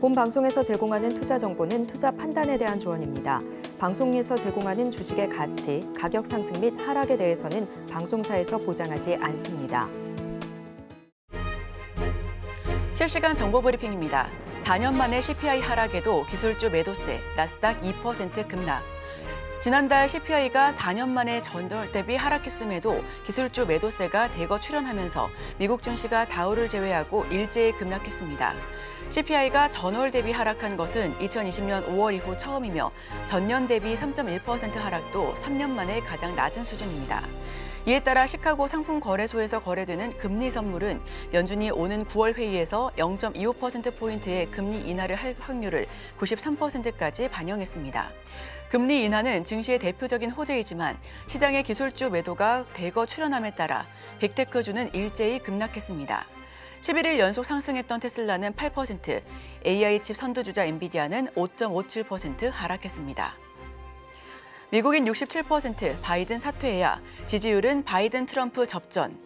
본 방송에서 제공하는 투자 정보는 투자 판단에 대한 조언입니다. 방송에서 제공하는 주식의 가치, 가격 상승 및 하락에 대해서는 방송사에서 보장하지 않습니다. 실시간 정보 브리핑입니다. 4년 만에 CPI 하락에도 기술주 매도세, 나스닥 2% 급락. 지난달 CPI가 4년 만에 전월 대비 하락했음에도 기술주 매도세가 대거 출현하면서 미국 증시가 다우를 제외하고 일제히 급락했습니다. CPI가 전월 대비 하락한 것은 2020년 5월 이후 처음이며 전년 대비 3.1% 하락도 3년 만에 가장 낮은 수준입니다. 이에 따라 시카고 상품거래소에서 거래되는 금리 선물은 연준이 오는 9월 회의에서 0.25%포인트의 금리 인하를 할 확률을 93%까지 반영했습니다. 금리 인하는 증시의 대표적인 호재이지만 시장의 기술주 매도가 대거 출현함에 따라 빅테크주는 일제히 급락했습니다. 11일 연속 상승했던 테슬라는 8%, AI칩 선두주자 엔비디아는 5.57% 하락했습니다. 미국인 67% 바이든 사퇴해야 지지율은 바이든 트럼프 접전.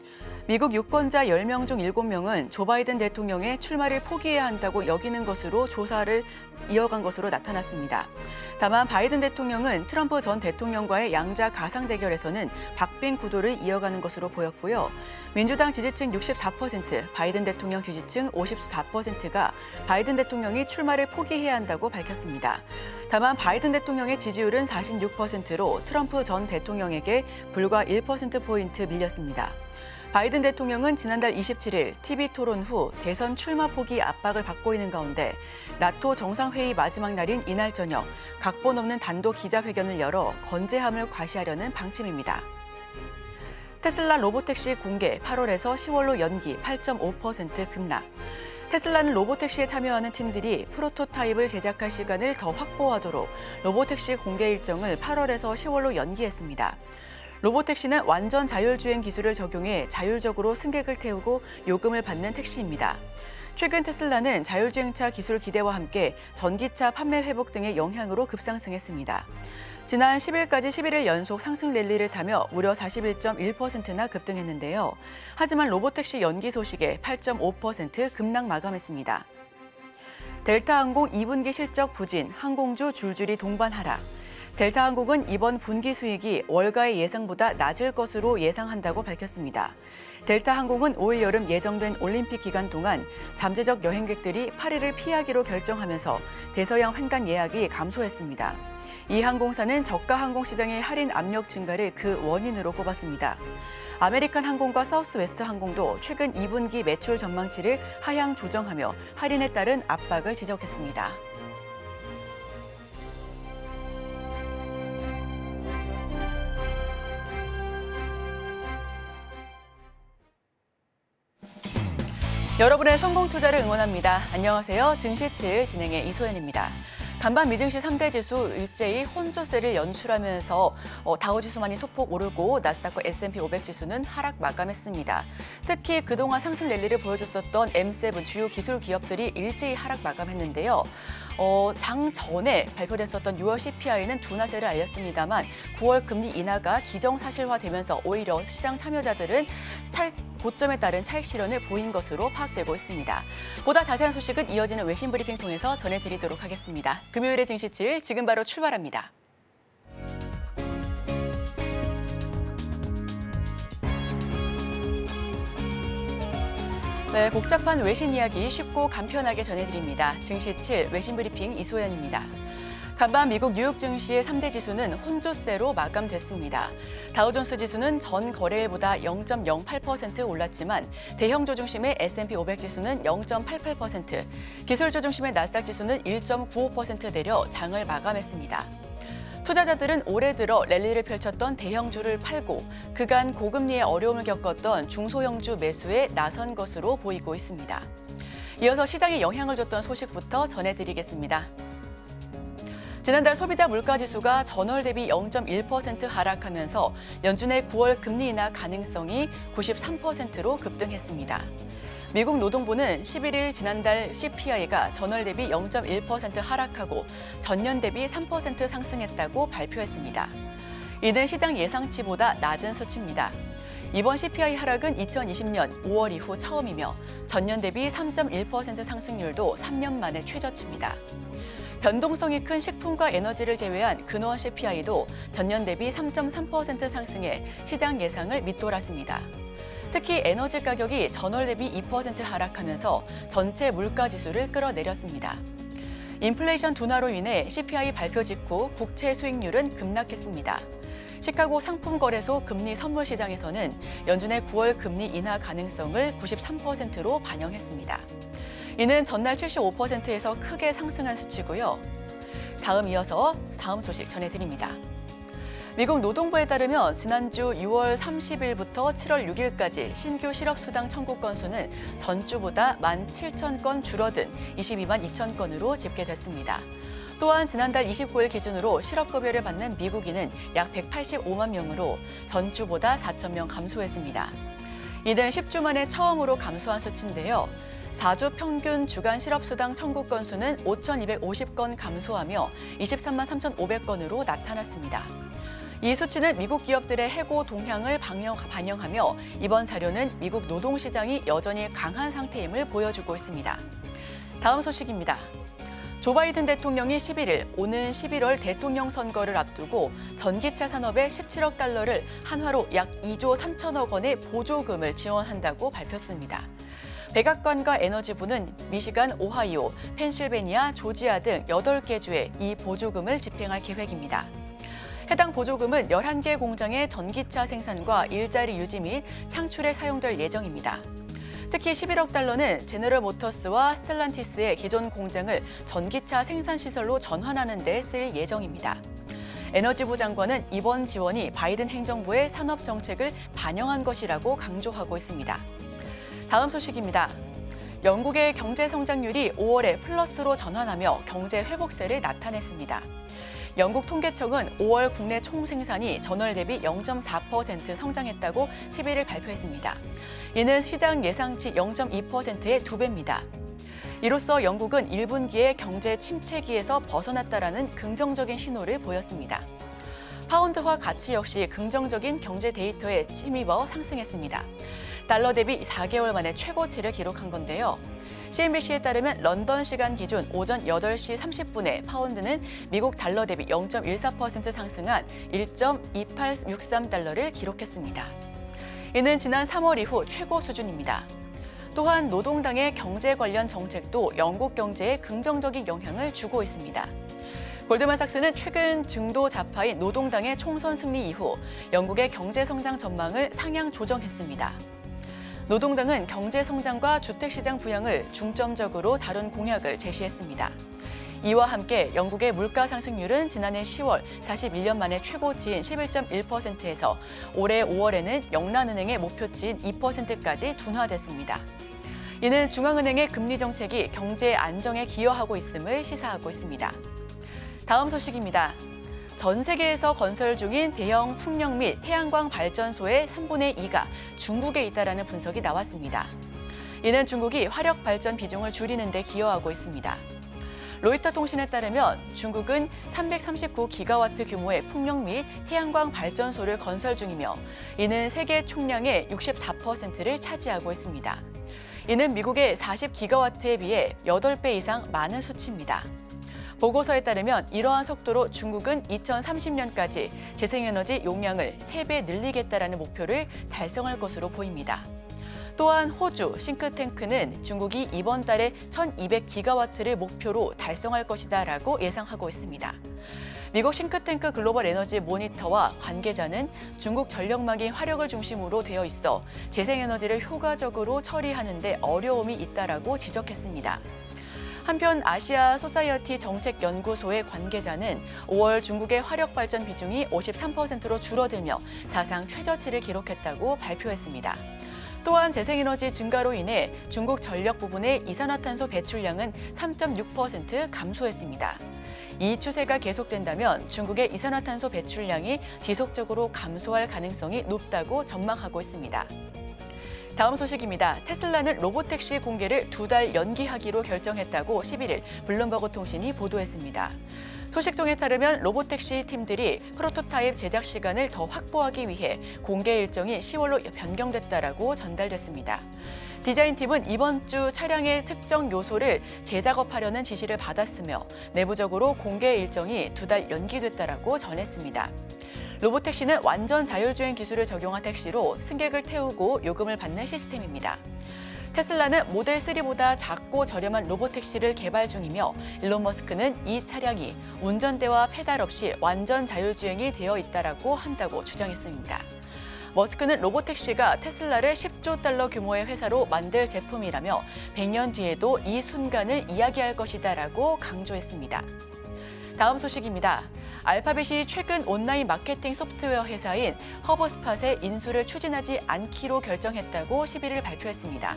미국 유권자 10명 중 7명은 조 바이든 대통령의 출마를 포기해야 한다고 여기는 것으로 조사를 이어간 것으로 나타났습니다. 다만 바이든 대통령은 트럼프 전 대통령과의 양자 가상 대결에서는 박빙 구도를 이어가는 것으로 보였고요. 민주당 지지층 64%, 바이든 대통령 지지층 54%가 바이든 대통령이 출마를 포기해야 한다고 밝혔습니다. 다만 바이든 대통령의 지지율은 46%로 트럼프 전 대통령에게 불과 1%포인트 밀렸습니다. 바이든 대통령은 지난달 27일 TV 토론 후 대선 출마 포기 압박을 받고 있는 가운데 나토 정상회의 마지막 날인 이날 저녁 각본 없는 단독 기자회견을 열어 건재함을 과시하려는 방침입니다. 테슬라 로보택시 공개 8월에서 10월로 연기 8.5% 급락. 테슬라는 로보택시에 참여하는 팀들이 프로토타입을 제작할 시간을 더 확보하도록 로보택시 공개 일정을 8월에서 10월로 연기했습니다. 로보택시는 완전 자율주행 기술을 적용해 자율적으로 승객을 태우고 요금을 받는 택시입니다. 최근 테슬라는 자율주행차 기술 기대와 함께 전기차 판매 회복 등의 영향으로 급상승했습니다. 지난 10일까지 11일 연속 상승 랠리를 타며 무려 41.1%나 급등했는데요. 하지만 로보택시 연기 소식에 8.5% 급락 마감했습니다. 델타항공 2분기 실적 부진, 항공주 줄줄이 동반 하락. 델타항공은 이번 분기 수익이 월가의 예상보다 낮을 것으로 예상한다고 밝혔습니다. 델타항공은 올 여름 예정된 올림픽 기간 동안 잠재적 여행객들이 파리를 피하기로 결정하면서 대서양 횡단 예약이 감소했습니다. 이 항공사는 저가 항공시장의 할인 압력 증가를 그 원인으로 꼽았습니다. 아메리칸 항공과 사우스웨스트 항공도 최근 2분기 매출 전망치를 하향 조정하며 할인에 따른 압박을 지적했습니다. 여러분의 성공 투자를 응원합니다. 안녕하세요. 증시7 진행의 이소연입니다. 간밤 미증시 3대 지수 일제히 혼조세를 연출하면서 다우지수만이 소폭 오르고 나스닥과 S&P 500 지수는 하락 마감했습니다. 특히 그동안 상승 랠리를 보여줬었던 M7 주요 기술 기업들이 일제히 하락 마감했는데요. 장 전에 발표됐었던 6월 CPI는 둔화세를 알렸습니다만 9월 금리 인하가 기정사실화되면서 오히려 시장 참여자들은 고점에 따른 차익 실현을 보인 것으로 파악되고 있습니다. 보다 자세한 소식은 이어지는 외신 브리핑 통해서 전해드리도록 하겠습니다. 금요일의 증시7 지금 바로 출발합니다. 네, 복잡한 외신 이야기 쉽고 간편하게 전해드립니다. 증시7 외신 브리핑 이소연입니다. 간밤 미국 뉴욕 증시의 3대 지수는 혼조세로 마감됐습니다. 다우존스 지수는 전 거래일보다 0.08% 올랐지만 대형주 중심의 S&P 500 지수는 0.88%, 기술주 중심의 나스닥 지수는 1.95% 내려 장을 마감했습니다. 투자자들은 올해 들어 랠리를 펼쳤던 대형주를 팔고 그간 고금리에 어려움을 겪었던 중소형주 매수에 나선 것으로 보이고 있습니다. 이어서 시장에 영향을 줬던 소식부터 전해드리겠습니다. 지난달 소비자 물가지수가 전월 대비 0.1% 하락하면서 연준의 9월 금리 인하 가능성이 93%로 급등했습니다. 미국 노동부는 11일 지난달 CPI가 전월 대비 0.1% 하락하고 전년 대비 3% 상승했다고 발표했습니다. 이는 시장 예상치보다 낮은 수치입니다. 이번 CPI 하락은 2020년 5월 이후 처음이며 전년 대비 3.1% 상승률도 3년 만에 최저치입니다. 변동성이 큰 식품과 에너지를 제외한 근원 CPI도 전년 대비 3.3% 상승해 시장 예상을 밑돌았습니다. 특히 에너지 가격이 전월 대비 2% 하락하면서 전체 물가 지수를 끌어내렸습니다. 인플레이션 둔화로 인해 CPI 발표 직후 국채 수익률은 급락했습니다. 시카고 상품거래소 금리 선물 시장에서는 연준의 9월 금리 인하 가능성을 93%로 반영했습니다. 이는 전날 75%에서 크게 상승한 수치고요. 이어서 다음 소식 전해드립니다. 미국 노동부에 따르면 지난주 6월 30일부터 7월 6일까지 신규 실업수당 청구 건수는 전주보다 17,000건 줄어든 22만 2천 건으로 집계됐습니다. 또한 지난달 29일 기준으로 실업급여를 받는 미국인은 약 185만 명으로 전주보다 4,000명 감소했습니다. 이는 10주 만에 처음으로 감소한 수치인데요. 4주 평균 주간 실업수당 청구 건수는 5,250건 감소하며 23만 3,500건으로 나타났습니다. 이 수치는 미국 기업들의 해고 동향을 반영하며 이번 자료는 미국 노동시장이 여전히 강한 상태임을 보여주고 있습니다. 다음 소식입니다. 조 바이든 대통령이 11일 오는 11월 대통령 선거를 앞두고 전기차 산업에 17억 달러를 한화로 약 2조 3천억 원의 보조금을 지원한다고 밝혔습니다. 백악관과 에너지부는 미시간, 오하이오, 펜실베니아, 조지아 등 8개 주에 이 보조금을 집행할 계획입니다. 해당 보조금은 11개 공장의 전기차 생산과 일자리 유지 및 창출에 사용될 예정입니다. 특히 11억 달러는 제너럴 모터스와 스텔란티스의 기존 공장을 전기차 생산 시설로 전환하는 데 쓰일 예정입니다. 에너지부 장관은 이번 지원이 바이든 행정부의 산업 정책을 반영한 것이라고 강조하고 있습니다. 다음 소식입니다. 영국의 경제 성장률이 5월에 플러스로 전환하며 경제 회복세를 나타냈습니다. 영국 통계청은 5월 국내 총생산이 전월 대비 0.4% 성장했다고 11일 발표했습니다. 이는 시장 예상치 0.2%의 2배입니다. 이로써 영국은 1분기의 경제 침체기에서 벗어났다라는 긍정적인 신호를 보였습니다. 파운드화 가치 역시 긍정적인 경제 데이터에 힘입어 상승했습니다. 달러 대비 4개월 만에 최고치를 기록한 건데요. CNBC에 따르면 런던 시간 기준 오전 8시 30분에 파운드는 미국 달러 대비 0.14% 상승한 1.2863달러를 기록했습니다. 이는 지난 3월 이후 최고 수준입니다. 또한 노동당의 경제 관련 정책도 영국 경제에 긍정적인 영향을 주고 있습니다. 골드만삭스는 최근 중도 좌파인 노동당의 총선 승리 이후 영국의 경제 성장 전망을 상향 조정했습니다. 노동당은 경제 성장과 주택시장 부양을 중점적으로 다룬 공약을 제시했습니다. 이와 함께 영국의 물가 상승률은 지난해 10월 41년 만에 최고치인 11.1%에서 올해 5월에는 영란은행의 목표치인 2%까지 둔화됐습니다. 이는 중앙은행의 금리 정책이 경제 안정에 기여하고 있음을 시사하고 있습니다. 다음 소식입니다. 전 세계에서 건설 중인 대형 풍력 및 태양광 발전소의 3분의 2가 중국에 있다라는 분석이 나왔습니다. 이는 중국이 화력 발전 비중을 줄이는 데 기여하고 있습니다. 로이터 통신에 따르면 중국은 339기가와트 규모의 풍력 및 태양광 발전소를 건설 중이며 이는 세계 총량의 64%를 차지하고 있습니다. 이는 미국의 40기가와트에 비해 8배 이상 많은 수치입니다. 보고서에 따르면 이러한 속도로 중국은 2030년까지 재생에너지 용량을 3배 늘리겠다라는 목표를 달성할 것으로 보입니다. 또한 호주 싱크탱크는 중국이 이번 달에 1200기가와트를 목표로 달성할 것이다라고 예상하고 있습니다. 미국 싱크탱크 글로벌 에너지 모니터와 관계자는 중국 전력망이 화력을 중심으로 되어 있어 재생에너지를 효과적으로 처리하는 데 어려움이 있다라고 지적했습니다. 한편 아시아 소사이어티 정책연구소의 관계자는 5월 중국의 화력 발전 비중이 53%로 줄어들며 사상 최저치를 기록했다고 발표했습니다. 또한 재생에너지 증가로 인해 중국 전력 부분의 이산화탄소 배출량은 3.6% 감소했습니다. 이 추세가 계속된다면 중국의 이산화탄소 배출량이 지속적으로 감소할 가능성이 높다고 전망하고 있습니다. 다음 소식입니다. 테슬라는 로보택시 공개를 2달 연기하기로 결정했다고 11일 블룸버그 통신이 보도했습니다. 소식통에 따르면 로보택시 팀들이 프로토타입 제작 시간을 더 확보하기 위해 공개 일정이 10월로 변경됐다라고 전달됐습니다. 디자인팀은 이번 주 차량의 특정 요소를 재작업하려는 지시를 받았으며 내부적으로 공개 일정이 2달 연기됐다라고 전했습니다. 로보택시는 완전 자율주행 기술을 적용한 택시로 승객을 태우고 요금을 받는 시스템입니다. 테슬라는 모델 3보다 작고 저렴한 로보택시를 개발 중이며 일론 머스크는 이 차량이 운전대와 페달 없이 완전 자율주행이 되어 있다고 한다고 주장했습니다. 머스크는 로보택시가 테슬라를 10조 달러 규모의 회사로 만들 제품이라며 100년 뒤에도 이 순간을 이야기할 것이다라고 강조했습니다. 다음 소식입니다. 알파벳이 최근 온라인 마케팅 소프트웨어 회사인 허브스팟의 인수를 추진하지 않기로 결정했다고 11일 발표했습니다.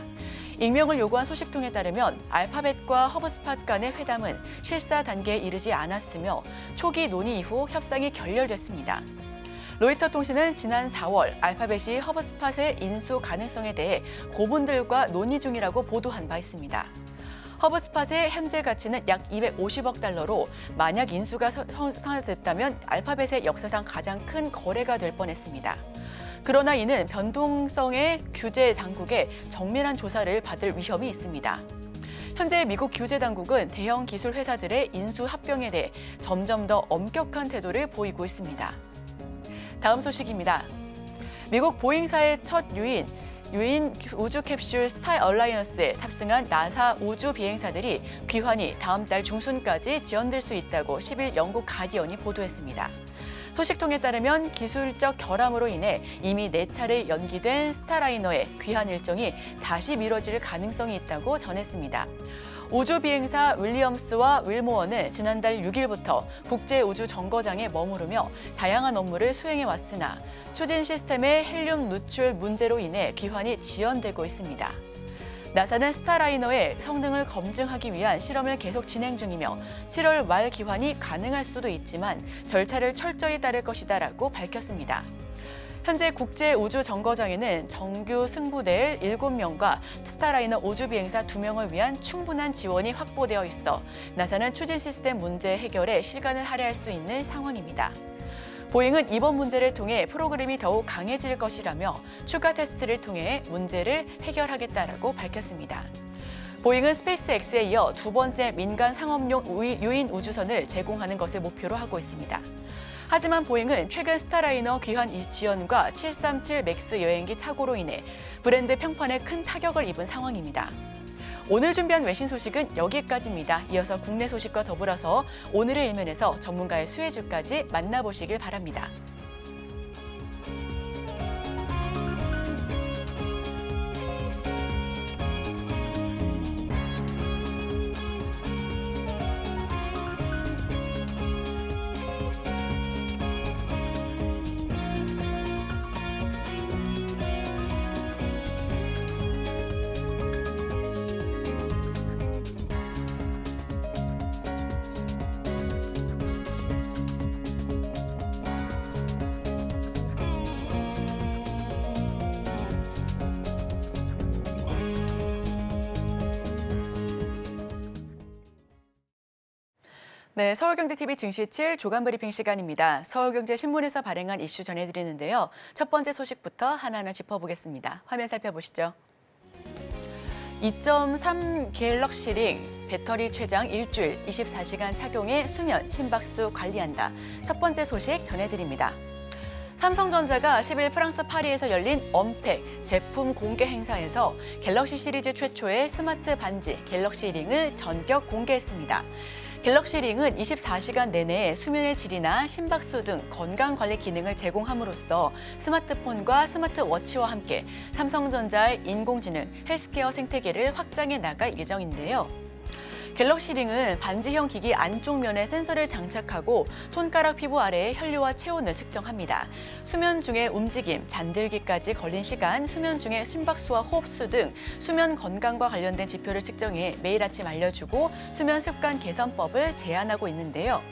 익명을 요구한 소식통에 따르면 알파벳과 허브스팟 간의 회담은 실사 단계에 이르지 않았으며 초기 논의 이후 협상이 결렬됐습니다. 로이터 통신은 지난 4월 알파벳이 허브스팟의 인수 가능성에 대해 고분들과 논의 중이라고 보도한 바 있습니다. 허브스팟의 현재 가치는 약 250억 달러로 만약 인수가 성사됐다면 알파벳의 역사상 가장 큰 거래가 될 뻔했습니다. 그러나 이는 변동성의 규제 당국의 정밀한 조사를 받을 위험이 있습니다. 현재 미국 규제 당국은 대형 기술 회사들의 인수 합병에 대해 점점 더 엄격한 태도를 보이고 있습니다. 다음 소식입니다. 미국 보잉사의 첫 유인 우주 캡슐 스타 얼라이언스에 탑승한 나사 우주 비행사들이 귀환이 다음 달 중순까지 지연될 수 있다고 10일 영국 가디언이 보도했습니다. 소식통에 따르면 기술적 결함으로 인해 이미 4차례 연기된 스타라이너의 귀환 일정이 다시 미뤄질 가능성이 있다고 전했습니다. 우주 비행사 윌리엄스와 윌모어는 지난달 6일부터 국제우주정거장에 머무르며 다양한 업무를 수행해 왔으나 추진 시스템의 헬륨 누출 문제로 인해 귀환이 지연되고 있습니다. 나사는 스타라이너의 성능을 검증하기 위한 실험을 계속 진행 중이며 7월 말 귀환이 가능할 수도 있지만 절차를 철저히 따를 것이다라고 밝혔습니다. 현재 국제우주정거장에는 정규 승부대 7명과 스타라이너 우주비행사 2명을 위한 충분한 지원이 확보되어 있어 나사는 추진 시스템 문제 해결에 시간을 할애할 수 있는 상황입니다. 보잉은 이번 문제를 통해 프로그램이 더욱 강해질 것이라며 추가 테스트를 통해 문제를 해결하겠다라고 밝혔습니다. 보잉은 스페이스X에 이어 2번째 민간 상업용 유인 우주선을 제공하는 것을 목표로 하고 있습니다. 하지만 보잉은 최근 스타라이너 귀환 지연과 737 맥스 여행기 사고로 인해 브랜드 평판에 큰 타격을 입은 상황입니다. 오늘 준비한 외신 소식은 여기까지입니다. 이어서 국내 소식과 더불어서 오늘의 일면에서 전문가의 수혜주까지 만나보시길 바랍니다. 네, 서울경제TV 증시7 조간브리핑 시간입니다. 서울경제신문에서 발행한 이슈 전해드리는데요. 첫 번째 소식부터 하나하나 짚어보겠습니다. 화면 살펴보시죠. 2.3 갤럭시링 배터리 최장 일주일 24시간 착용해 수면, 심박수 관리한다. 첫 번째 소식 전해드립니다. 삼성전자가 10일 프랑스 파리에서 열린 언팩 제품 공개 행사에서 갤럭시 시리즈 최초의 스마트 반지 갤럭시 링을 전격 공개했습니다. 갤럭시 링은 24시간 내내 수면의 질이나 심박수 등 건강관리 기능을 제공함으로써 스마트폰과 스마트워치와 함께 삼성전자의 인공지능, 헬스케어 생태계를 확장해 나갈 예정인데요. 갤럭시 링은 반지형 기기 안쪽 면에 센서를 장착하고 손가락 피부 아래의 혈류와 체온을 측정합니다. 수면 중의 움직임, 잠들기까지 걸린 시간, 수면 중의 심박수와 호흡수 등 수면 건강과 관련된 지표를 측정해 매일 아침 알려주고 수면 습관 개선법을 제안하고 있는데요.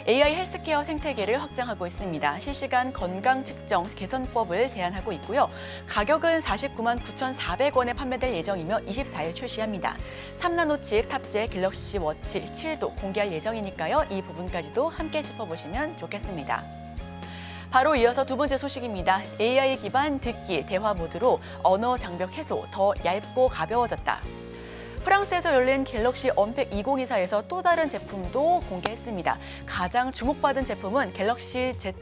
AI 헬스케어 생태계를 확장하고 있습니다. 실시간 건강 측정 개선법을 제안하고 있고요. 가격은 49만 9,400원에 판매될 예정이며 24일 출시합니다. 3나노 칩 탑재 갤럭시 워치 7도 공개할 예정이니까요. 이 부분까지도 함께 짚어보시면 좋겠습니다. 바로 이어서 두 번째 소식입니다. AI 기반 듣기 대화 모드로 언어 장벽 해소, 더 얇고 가벼워졌다. 프랑스에서 열린 갤럭시 언팩 2024에서 또 다른 제품도 공개했습니다. 가장 주목받은 제품은 갤럭시 Z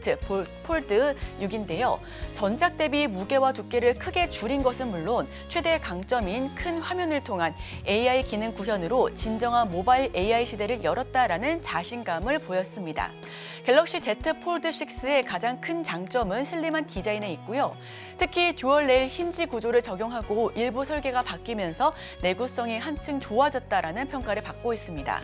폴드 6인데요. 전작 대비 무게와 두께를 크게 줄인 것은 물론 최대 강점인 큰 화면을 통한 AI 기능 구현으로 진정한 모바일 AI 시대를 열었다라는 자신감을 보였습니다. 갤럭시 Z 폴드 6의 가장 큰 장점은 슬림한 디자인에 있고요. 특히 듀얼 레일 힌지 구조를 적용하고 일부 설계가 바뀌면서 내구성이 한층 좋아졌다라는 평가를 받고 있습니다.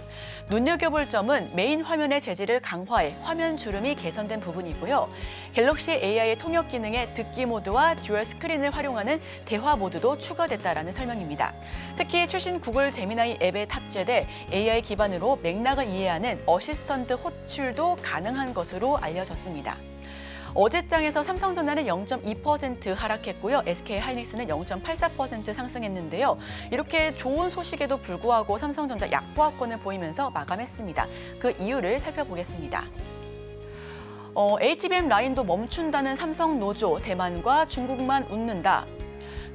눈여겨볼 점은 메인 화면의 재질을 강화해 화면 주름이 개선된 부분이고요. 갤럭시 AI의 통역 기능에 듣기 모드와 듀얼 스크린을 활용하는 대화 모드도 추가됐다라는 설명입니다. 특히 최신 구글 제미나이 앱에 탑재돼 AI 기반으로 맥락을 이해하는 어시스턴트 호출도 가능한 것으로 알려졌습니다. 어제장에서 삼성전자는 0.2% 하락했고요. SK하이닉스는 0.84% 상승했는데요. 이렇게 좋은 소식에도 불구하고 삼성전자 약보합권을 보이면서 마감했습니다. 그 이유를 살펴보겠습니다. HBM 라인도 멈춘다는 삼성 노조, 대만과 중국만 웃는다.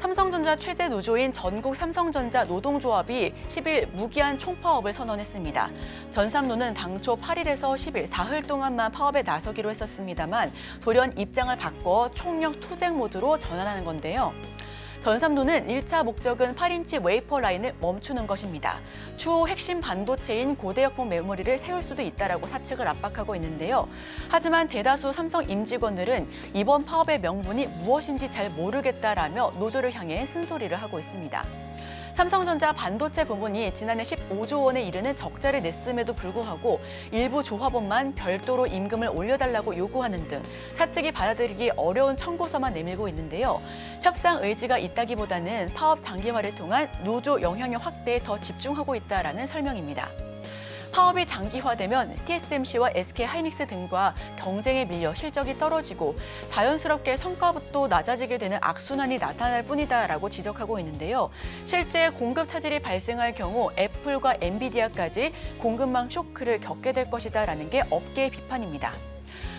삼성전자 최대 노조인 전국 삼성전자 노동조합이 10일 무기한 총파업을 선언했습니다. 전삼노는 당초 8일에서 10일 사흘 동안만 파업에 나서기로 했었습니다만 돌연 입장을 바꿔 총력 투쟁 모드로 전환하는 건데요. 전삼노는 1차 목적은 8인치 웨이퍼 라인을 멈추는 것입니다. 추후 핵심 반도체인 고대역폭 메모리를 세울 수도 있다라고 사측을 압박하고 있는데요. 하지만 대다수 삼성 임직원들은 이번 파업의 명분이 무엇인지 잘 모르겠다라며 노조를 향해 쓴소리를 하고 있습니다. 삼성전자 반도체 부문이 지난해 15조 원에 이르는 적자를 냈음에도 불구하고 일부 조합원만 별도로 임금을 올려달라고 요구하는 등 사측이 받아들이기 어려운 청구서만 내밀고 있는데요. 협상 의지가 있다기보다는 파업 장기화를 통한 노조 영향력 확대에 더 집중하고 있다라는 설명입니다. 파업이 장기화되면 TSMC와 SK하이닉스 등과 경쟁에 밀려 실적이 떨어지고 자연스럽게 성과도 낮아지게 되는 악순환이 나타날 뿐이다라고 지적하고 있는데요. 실제 공급 차질이 발생할 경우 애플과 엔비디아까지 공급망 쇼크를 겪게 될 것이다라는 게 업계의 비판입니다.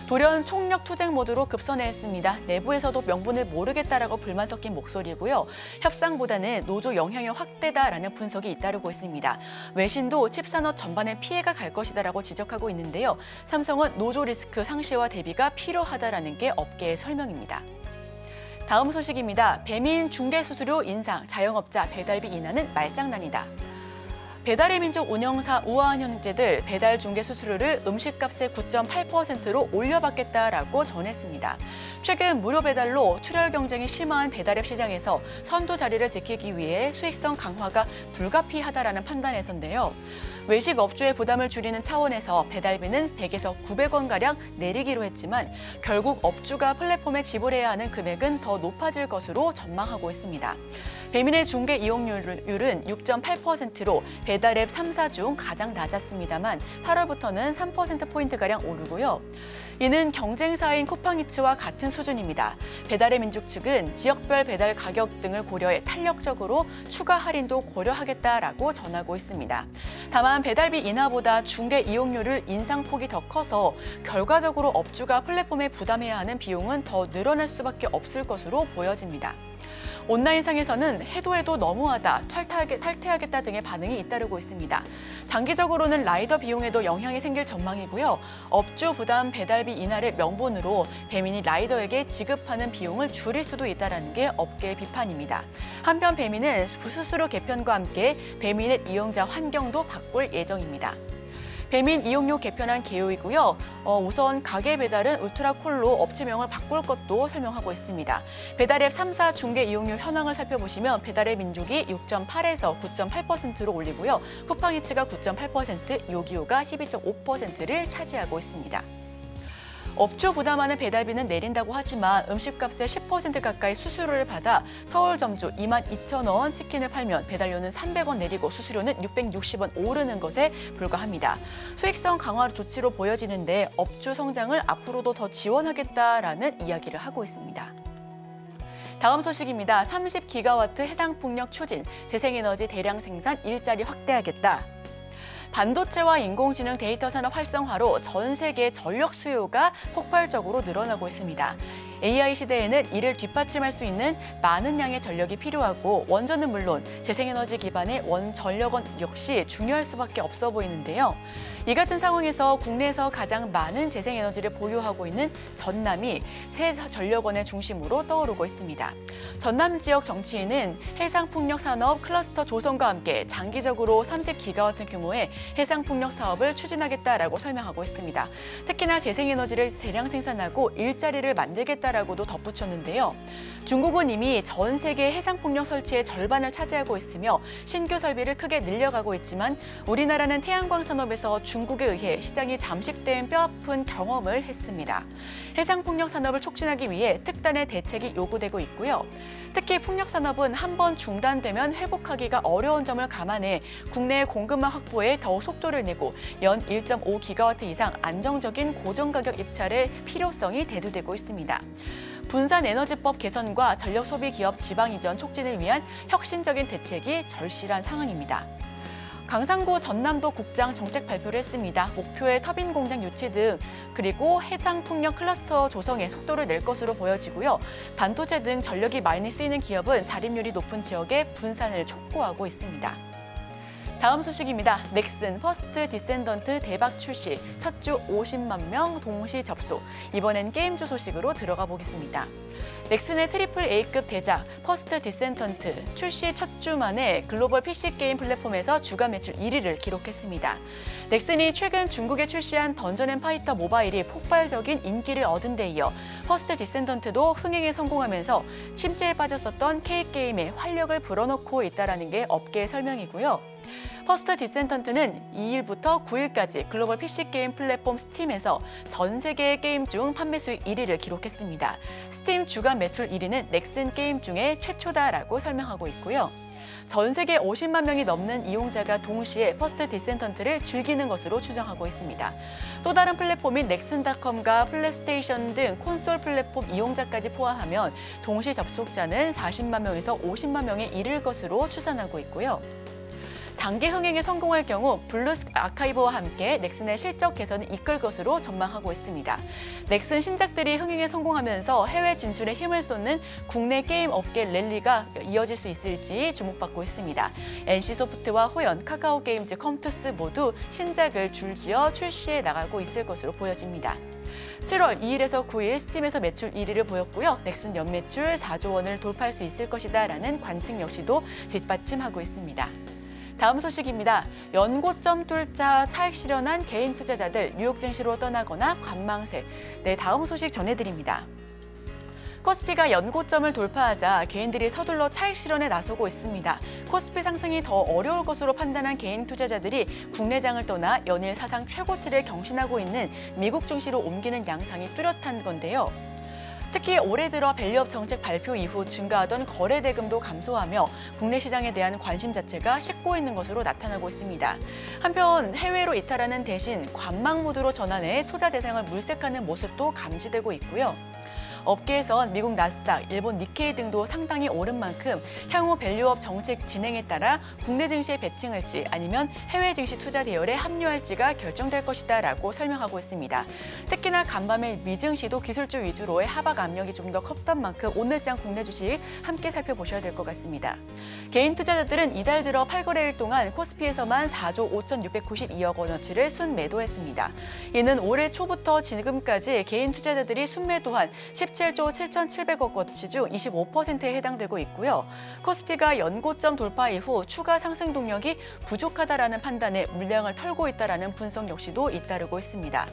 돌연 총력 투쟁 모드로 급선회했습니다. 내부에서도 명분을 모르겠다라고 불만 섞인 목소리고요. 협상보다는 노조 영향력 확대다라는 분석이 잇따르고 있습니다. 외신도 칩산업 전반에 피해가 갈 것이다라고 지적하고 있는데요. 삼성은 노조 리스크 상시와 대비가 필요하다라는 게 업계의 설명입니다. 다음 소식입니다. 배민 중개 수수료 인상, 자영업자 배달비 인하는 말장난이다. 배달의 민족 운영사 우아한 형제들 배달 중개 수수료를 음식값의 9.8%로 올려받겠다라고 전했습니다. 최근 무료 배달로 출혈 경쟁이 심한 배달앱 시장에서 선두 자리를 지키기 위해 수익성 강화가 불가피하다라는 판단에서인데요. 외식 업주의 부담을 줄이는 차원에서 배달비는 100에서 900원가량 내리기로 했지만 결국 업주가 플랫폼에 지불해야 하는 금액은 더 높아질 것으로 전망하고 있습니다. 배민의 중개 이용률은 6.8%로 배달앱 3사 중 가장 낮았습니다만 8월부터는 3%포인트가량 오르고요. 이는 경쟁사인 쿠팡이츠와 같은 수준입니다. 배달의 민족 측은 지역별 배달 가격 등을 고려해 탄력적으로 추가 할인도 고려하겠다라고 전하고 있습니다. 다만 배달비 인하보다 중개 이용료를 인상폭이 더 커서 결과적으로 업주가 플랫폼에 부담해야 하는 비용은 더 늘어날 수밖에 없을 것으로 보여집니다. 온라인상에서는 해도 너무하다, 탈퇴하겠다 등의 반응이 잇따르고 있습니다. 장기적으로는 라이더 비용에도 영향이 생길 전망이고요. 업주 부담 배달비 인하를 명분으로 배민이 라이더에게 지급하는 비용을 줄일 수도 있다는 게 업계의 비판입니다. 한편 배민은 수수료 개편과 함께 배민의 이용자 환경도 바꿀 예정입니다. 배민 이용료 개편안 개요이고요. 우선 가게 배달은 울트라콜로 업체명을 바꿀 것도 설명하고 있습니다. 배달앱 3사 중개 이용률 현황을 살펴보시면 배달의 민족이 6.8에서 9.8%로 올리고요. 쿠팡이츠가 9.8%, 요기요가 12.5%를 차지하고 있습니다. 업주 부담하는 배달비는 내린다고 하지만 음식값의 10% 가까이 수수료를 받아 서울 점주 22,000원 치킨을 팔면 배달료는 300원 내리고 수수료는 660원 오르는 것에 불과합니다. 수익성 강화 조치로 보여지는데 업주 성장을 앞으로도 더 지원하겠다라는 이야기를 하고 있습니다. 다음 소식입니다. 30기가와트 해상풍력 추진, 재생에너지 대량 생산, 일자리 확대하겠다. 반도체와 인공지능 데이터 산업 활성화로 전 세계 전력 수요가 폭발적으로 늘어나고 있습니다. AI 시대에는 이를 뒷받침할 수 있는 많은 양의 전력이 필요하고 원전은 물론 재생에너지 기반의 원전력원 역시 중요할 수밖에 없어 보이는데요. 이 같은 상황에서 국내에서 가장 많은 재생에너지를 보유하고 있는 전남이 새 전력원의 중심으로 떠오르고 있습니다. 전남 지역 정치인은 해상풍력 산업 클러스터 조성과 함께 장기적으로 30기가와트 규모의 해상풍력 사업을 추진하겠다라고 설명하고 있습니다. 특히나 재생에너지를 대량 생산하고 일자리를 만들겠다라고도 덧붙였는데요. 중국은 이미 전 세계 해상풍력 설치의 절반을 차지하고 있으며 신규 설비를 크게 늘려가고 있지만 우리나라는 태양광 산업에서 중국에 의해 시장이 잠식된 뼈아픈 경험을 했습니다. 해상풍력 산업을 촉진하기 위해 특단의 대책이 요구되고 있고요. 특히 풍력 산업은 한번 중단되면 회복하기가 어려운 점을 감안해 국내 공급망 확보에 더욱 속도를 내고 연 1.5기가와트 이상 안정적인 고정가격 입찰의 필요성이 대두되고 있습니다. 분산에너지법 개선과 전력 소비 기업 지방 이전 촉진을 위한 혁신적인 대책이 절실한 상황입니다. 강상구 전남도 국장 정책 발표를 했습니다. 목표의 터빈 공장 유치 등 그리고 해상풍력 클러스터 조성에 속도를 낼 것으로 보여지고요. 반도체 등 전력이 많이 쓰이는 기업은 자립률이 높은 지역에 분산을 촉구하고 있습니다. 다음 소식입니다. 넥슨 퍼스트 디센던트 대박 출시, 첫 주 50만 명 동시 접수. 이번엔 게임주 소식으로 들어가 보겠습니다. 넥슨의 트리플 A급 대작 퍼스트 디센던트 출시 첫 주 만에 글로벌 PC 게임 플랫폼에서 주간 매출 1위를 기록했습니다. 넥슨이 최근 중국에 출시한 던전 앤 파이터 모바일이 폭발적인 인기를 얻은 데 이어 퍼스트 디센던트도 흥행에 성공하면서 침체에 빠졌었던 K게임에 활력을 불어넣고 있다는 게 업계의 설명이고요. 퍼스트 디센던트는 2일부터 9일까지 글로벌 PC게임 플랫폼 스팀에서 전 세계 게임 중 판매 수익 1위를 기록했습니다. 스팀 주간 매출 1위는 넥슨 게임 중에 최초다라고 설명하고 있고요. 전 세계 50만 명이 넘는 이용자가 동시에 퍼스트 디센던트를 즐기는 것으로 추정하고 있습니다. 또 다른 플랫폼인 넥슨닷컴과 플레이스테이션 등 콘솔 플랫폼 이용자까지 포함하면 동시 접속자는 40만 명에서 50만 명에 이를 것으로 추산하고 있고요. 장기 흥행에 성공할 경우 블루 아카이브와 함께 넥슨의 실적 개선을 이끌 것으로 전망하고 있습니다. 넥슨 신작들이 흥행에 성공하면서 해외 진출에 힘을 쏟는 국내 게임 업계 랠리가 이어질 수 있을지 주목받고 있습니다. NC소프트와 호연, 카카오게임즈, 컴투스 모두 신작을 줄지어 출시해 나가고 있을 것으로 보여집니다. 7월 2일에서 9일 스팀에서 매출 1위를 보였고요. 넥슨 연매출 4조 원을 돌파할 수 있을 것이다라는 관측 역시도 뒷받침하고 있습니다. 다음 소식입니다. 연고점 뚫자 차익 실현한 개인 투자자들 뉴욕 증시로 떠나거나 관망세. 네, 다음 소식 전해드립니다. 코스피가 연고점을 돌파하자 개인들이 서둘러 차익 실현에 나서고 있습니다. 코스피 상승이 더 어려울 것으로 판단한 개인 투자자들이 국내장을 떠나 연일 사상 최고치를 경신하고 있는 미국 증시로 옮기는 양상이 뚜렷한 건데요. 특히 올해 들어 밸류업 정책 발표 이후 증가하던 거래 대금도 감소하며 국내 시장에 대한 관심 자체가 식고 있는 것으로 나타나고 있습니다. 한편 해외로 이탈하는 대신 관망 모드로 전환해 투자 대상을 물색하는 모습도 감지되고 있고요. 업계에선 미국 나스닥, 일본 니케이 등도 상당히 오른 만큼 향후 밸류업 정책 진행에 따라 국내 증시에 베팅할지 아니면 해외 증시 투자 대열에 합류할지가 결정될 것이다라고 설명하고 있습니다. 특히나 간밤에 미증시도 기술주 위주로의 하락 압력이 좀 더 컸던 만큼 오늘장 국내 주식 함께 살펴보셔야 될 것 같습니다. 개인 투자자들은 이달 들어 8거래일 동안 코스피에서만 4조 5,692억 원어치를 순매도했습니다. 이는 올해 초부터 지금까지 개인 투자자들이 순매도한 17조 7,700억 원치 중 25%에 해당되고 있고요. 코스피가 연고점 돌파 이후 추가 상승 동력이 부족하다라는 판단에 물량을 털고 있다라는 분석 역시도 잇따르고 있습니다.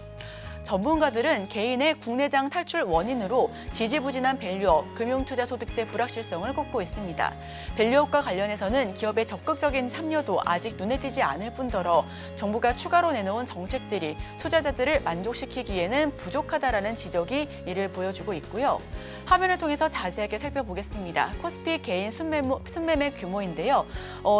전문가들은 개인의 국내장 탈출 원인으로 지지부진한 밸류업, 금융투자소득세 불확실성을 꼽고 있습니다. 밸류업과 관련해서는 기업의 적극적인 참여도 아직 눈에 띄지 않을 뿐더러 정부가 추가로 내놓은 정책들이 투자자들을 만족시키기에는 부족하다라는 지적이 이를 보여주고 있고요. 화면을 통해서 자세하게 살펴보겠습니다. 코스피 개인 순매매 규모인데요.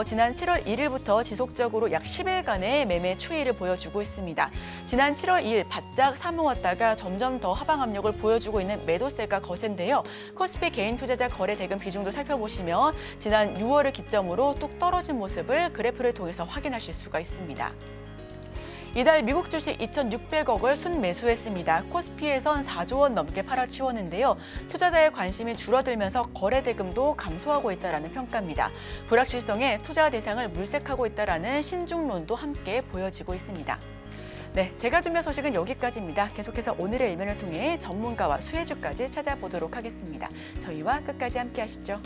지난 7월 1일부터 지속적으로 약 10일간의 매매 추이를 보여주고 있습니다. 지난 7월 2일 바짝 사모았다가 점점 더 하방 압력을 보여주고 있는 매도세가 거센데요. 코스피 개인 투자자 거래 대금 비중도 살펴보시면 지난 6월을 기점으로 뚝 떨어진 모습을 그래프를 통해서 확인하실 수가 있습니다. 이달 미국 주식 2,600억을 순매수했습니다. 코스피에선 4조 원 넘게 팔아치웠는데요. 투자자의 관심이 줄어들면서 거래 대금도 감소하고 있다는 평가입니다. 불확실성에 투자 대상을 물색하고 있다는 신중론도 함께 보여지고 있습니다. 네, 제가 준비한 소식은 여기까지입니다. 계속해서 오늘의 일면을 통해 전문가와 수혜주까지 찾아보도록 하겠습니다. 저희와 끝까지 함께 하시죠.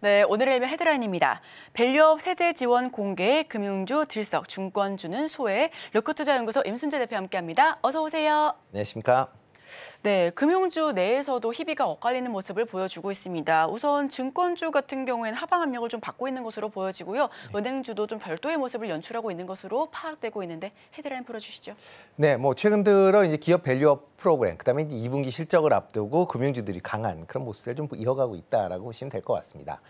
네, 오늘의 일면 헤드라인입니다. 밸류업 세제 지원 공개, 금융주 들썩, 증권주는 소외, 르크투자연구소 임순재 대표 함께합니다. 어서 오세요. 안녕하십니까. 네, 금융주 내에서도 희비가 엇갈리는 모습을 보여주고 있습니다. 우선 증권주 같은 경우에는 하방 압력을 좀 받고 있는 것으로 보여지고요. 은행주도 좀 별도의 모습을 연출하고 있는 것으로 파악되고 있는데 헤드라인 풀어주시죠. 네, 뭐 최근 들어 이제 기업 밸류업 프로그램, 그다음에 이제 2분기 실적을 앞두고 금융주들이 강한 그런 모습을 좀 이어가고 있다라고 보시면 될 것 같습니다.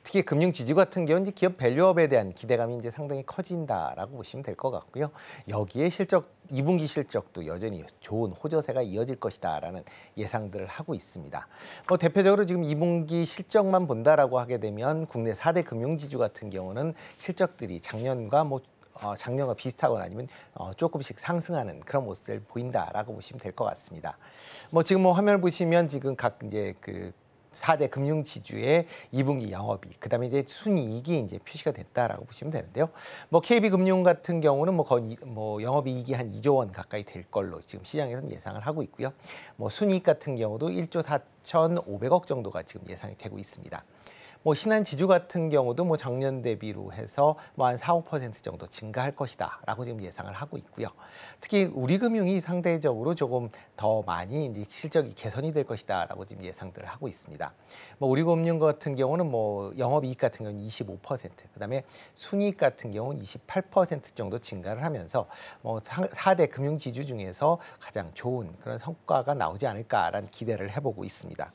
특히 금융지주 같은 경우는 이제 기업 밸류업에 대한 기대감이 이제 상당히 커진다라고 보시면 될 것 같고요. 여기에 실적 2분기 실적도 여전히 좋은 호조세가 이어질 것이다라는 예상들을 하고 있습니다. 대표적으로 지금 2분기 실적만 본다라고 하게 되면 국내 4대 금융지주 같은 경우는 실적들이 작년과 작년과 비슷하거나 아니면 조금씩 상승하는 그런 모습을 보인다라고 보시면 될 것 같습니다. 지금 화면을 보시면 지금 각 이제 그 4대 금융지주의 2분기 영업이익, 그다음에 이제 순이익이 이제 표시가 됐다라고 보시면 되는데요. KB금융 같은 경우는 거의 영업이익이 한 2조 원 가까이 될 걸로 지금 시장에서는 예상을 하고 있고요. 순이익 같은 경우도 1조 4,500억 정도가 지금 예상이 되고 있습니다. 신한지주 같은 경우도 작년 대비로 해서 한 4~5% 정도 증가할 것이다라고 지금 예상을 하고 있고요. 특히 우리금융이 상대적으로 조금 더 많이 이제 실적이 개선이 될 것이다라고 지금 예상들을 하고 있습니다. 우리금융 같은 경우는 영업이익 같은 경우는 25%, 그다음에 순이익 같은 경우는 28% 정도 증가를 하면서 4대 금융지주 중에서 가장 좋은 그런 성과가 나오지 않을까라는 기대를 해보고 있습니다.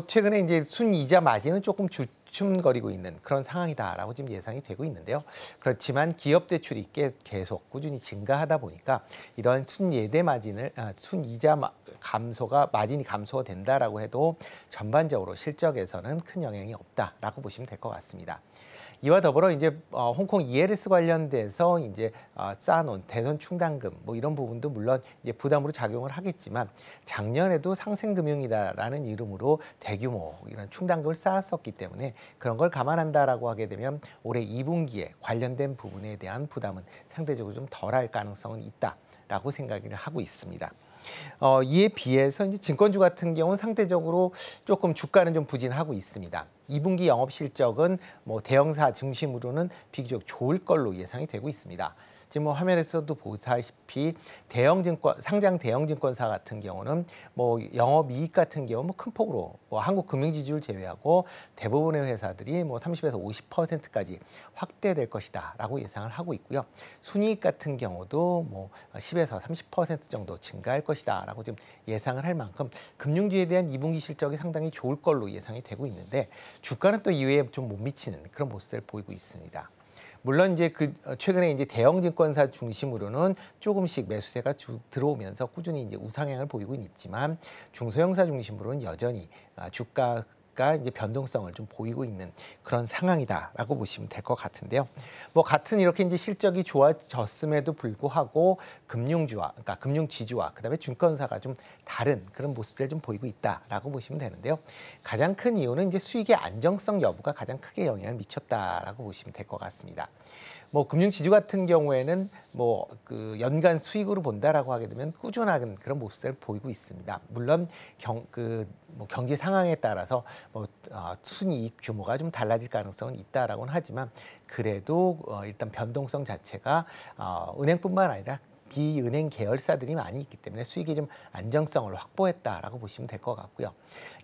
최근에 이제 순이자 마진은 조금 주춤거리고 있는 그런 상황이다라고 지금 예상이 되고 있는데요. 그렇지만 기업 대출이 계속 꾸준히 증가하다 보니까 이런 순예대 마진을 순이자 마진이 감소가 된다라고 해도 전반적으로 실적에서는 큰 영향이 없다라고 보시면 될 것 같습니다. 이와 더불어 이제 홍콩 ELS 관련돼서 이제 쌓아놓은 대손 충당금 이런 부분도 물론 이제 부담으로 작용을 하겠지만 작년에도 상생금융이다라는 이름으로 대규모 이런 충당금을 쌓았었기 때문에 그런 걸 감안한다라고 하게 되면 올해 2분기에 관련된 부분에 대한 부담은 상대적으로 좀 덜할 가능성은 있다라고 생각을 하고 있습니다. 이에 비해서 이제 증권주 같은 경우는 상대적으로 조금 주가는 좀 부진하고 있습니다. 2분기 영업 실적은 뭐 대형사 중심으로는 비교적 좋을 걸로 예상이 되고 있습니다. 지금 뭐 화면에서도 보다시피 상장 대형 증권사 같은 경우는 뭐 영업이익 같은 경우 뭐 큰 폭으로 뭐 한국금융지주를 제외하고 대부분의 회사들이 뭐 30에서 50%까지 확대될 것이다라고 예상을 하고 있고요. 순이익 같은 경우도 뭐 10에서 30% 정도 증가할 것이다라고 지금 예상을 할 만큼 금융주에 대한 2분기 실적이 상당히 좋을 걸로 예상이 되고 있는데 주가는 또 이외에 좀 못 미치는 그런 모습을 보이고 있습니다. 물론 이제 최근에 이제 대형 증권사 중심으로는 조금씩 매수세가 들어오면서 꾸준히 이제 우상향을 보이고 있지만 중소형사 중심으로는 여전히 주가가 이제 변동성을 좀 보이고 있는 그런 상황이다라고 보시면 될 것 같은데요. 뭐 같은 이렇게 이제 실적이 좋아졌음에도 불구하고 그러니까 금융 지주와 그다음에 증권사가 좀 다른 그런 모습을 좀 보이고 있다라고 보시면 되는데요. 가장 큰 이유는 이제 수익의 안정성 여부가 가장 크게 영향을 미쳤다라고 보시면 될 것 같습니다. 뭐 금융 지주 같은 경우에는 뭐 그 연간 수익으로 본다라고 하게 되면 꾸준한 그런 모습을 보이고 있습니다. 물론 뭐 경제 상황에 따라서 뭐 순이익 규모가 좀 달라질 가능성은 있다라고는 하지만 그래도 일단 변동성 자체가 은행뿐만 아니라 비은행 계열사들이 많이 있기 때문에 수익이 좀 안정성을 확보했다라고 보시면 될 것 같고요.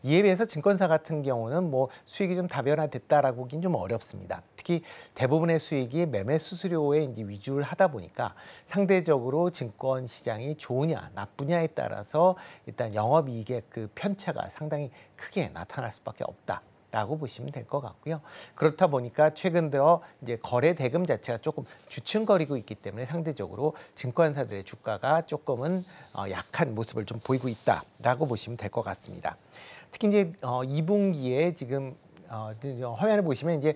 이에 비해서 증권사 같은 경우는 뭐 수익이 좀 다변화됐다라고 보기는 좀 어렵습니다. 특히 대부분의 수익이 매매 수수료에 이제 위주를 하다 보니까 상대적으로 증권 시장이 좋으냐 나쁘냐에 따라서 일단 영업이익의 그 편차가 상당히 크게 나타날 수밖에 없다. 라고 보시면 될 것 같고요. 그렇다 보니까 최근 들어 이제 거래 대금 자체가 조금 주춤거리고 있기 때문에 상대적으로 증권사들의 주가가 조금은 약한 모습을 좀 보이고 있다라고 보시면 될 것 같습니다. 특히 이제 2분기에 지금 화면을 보시면 이제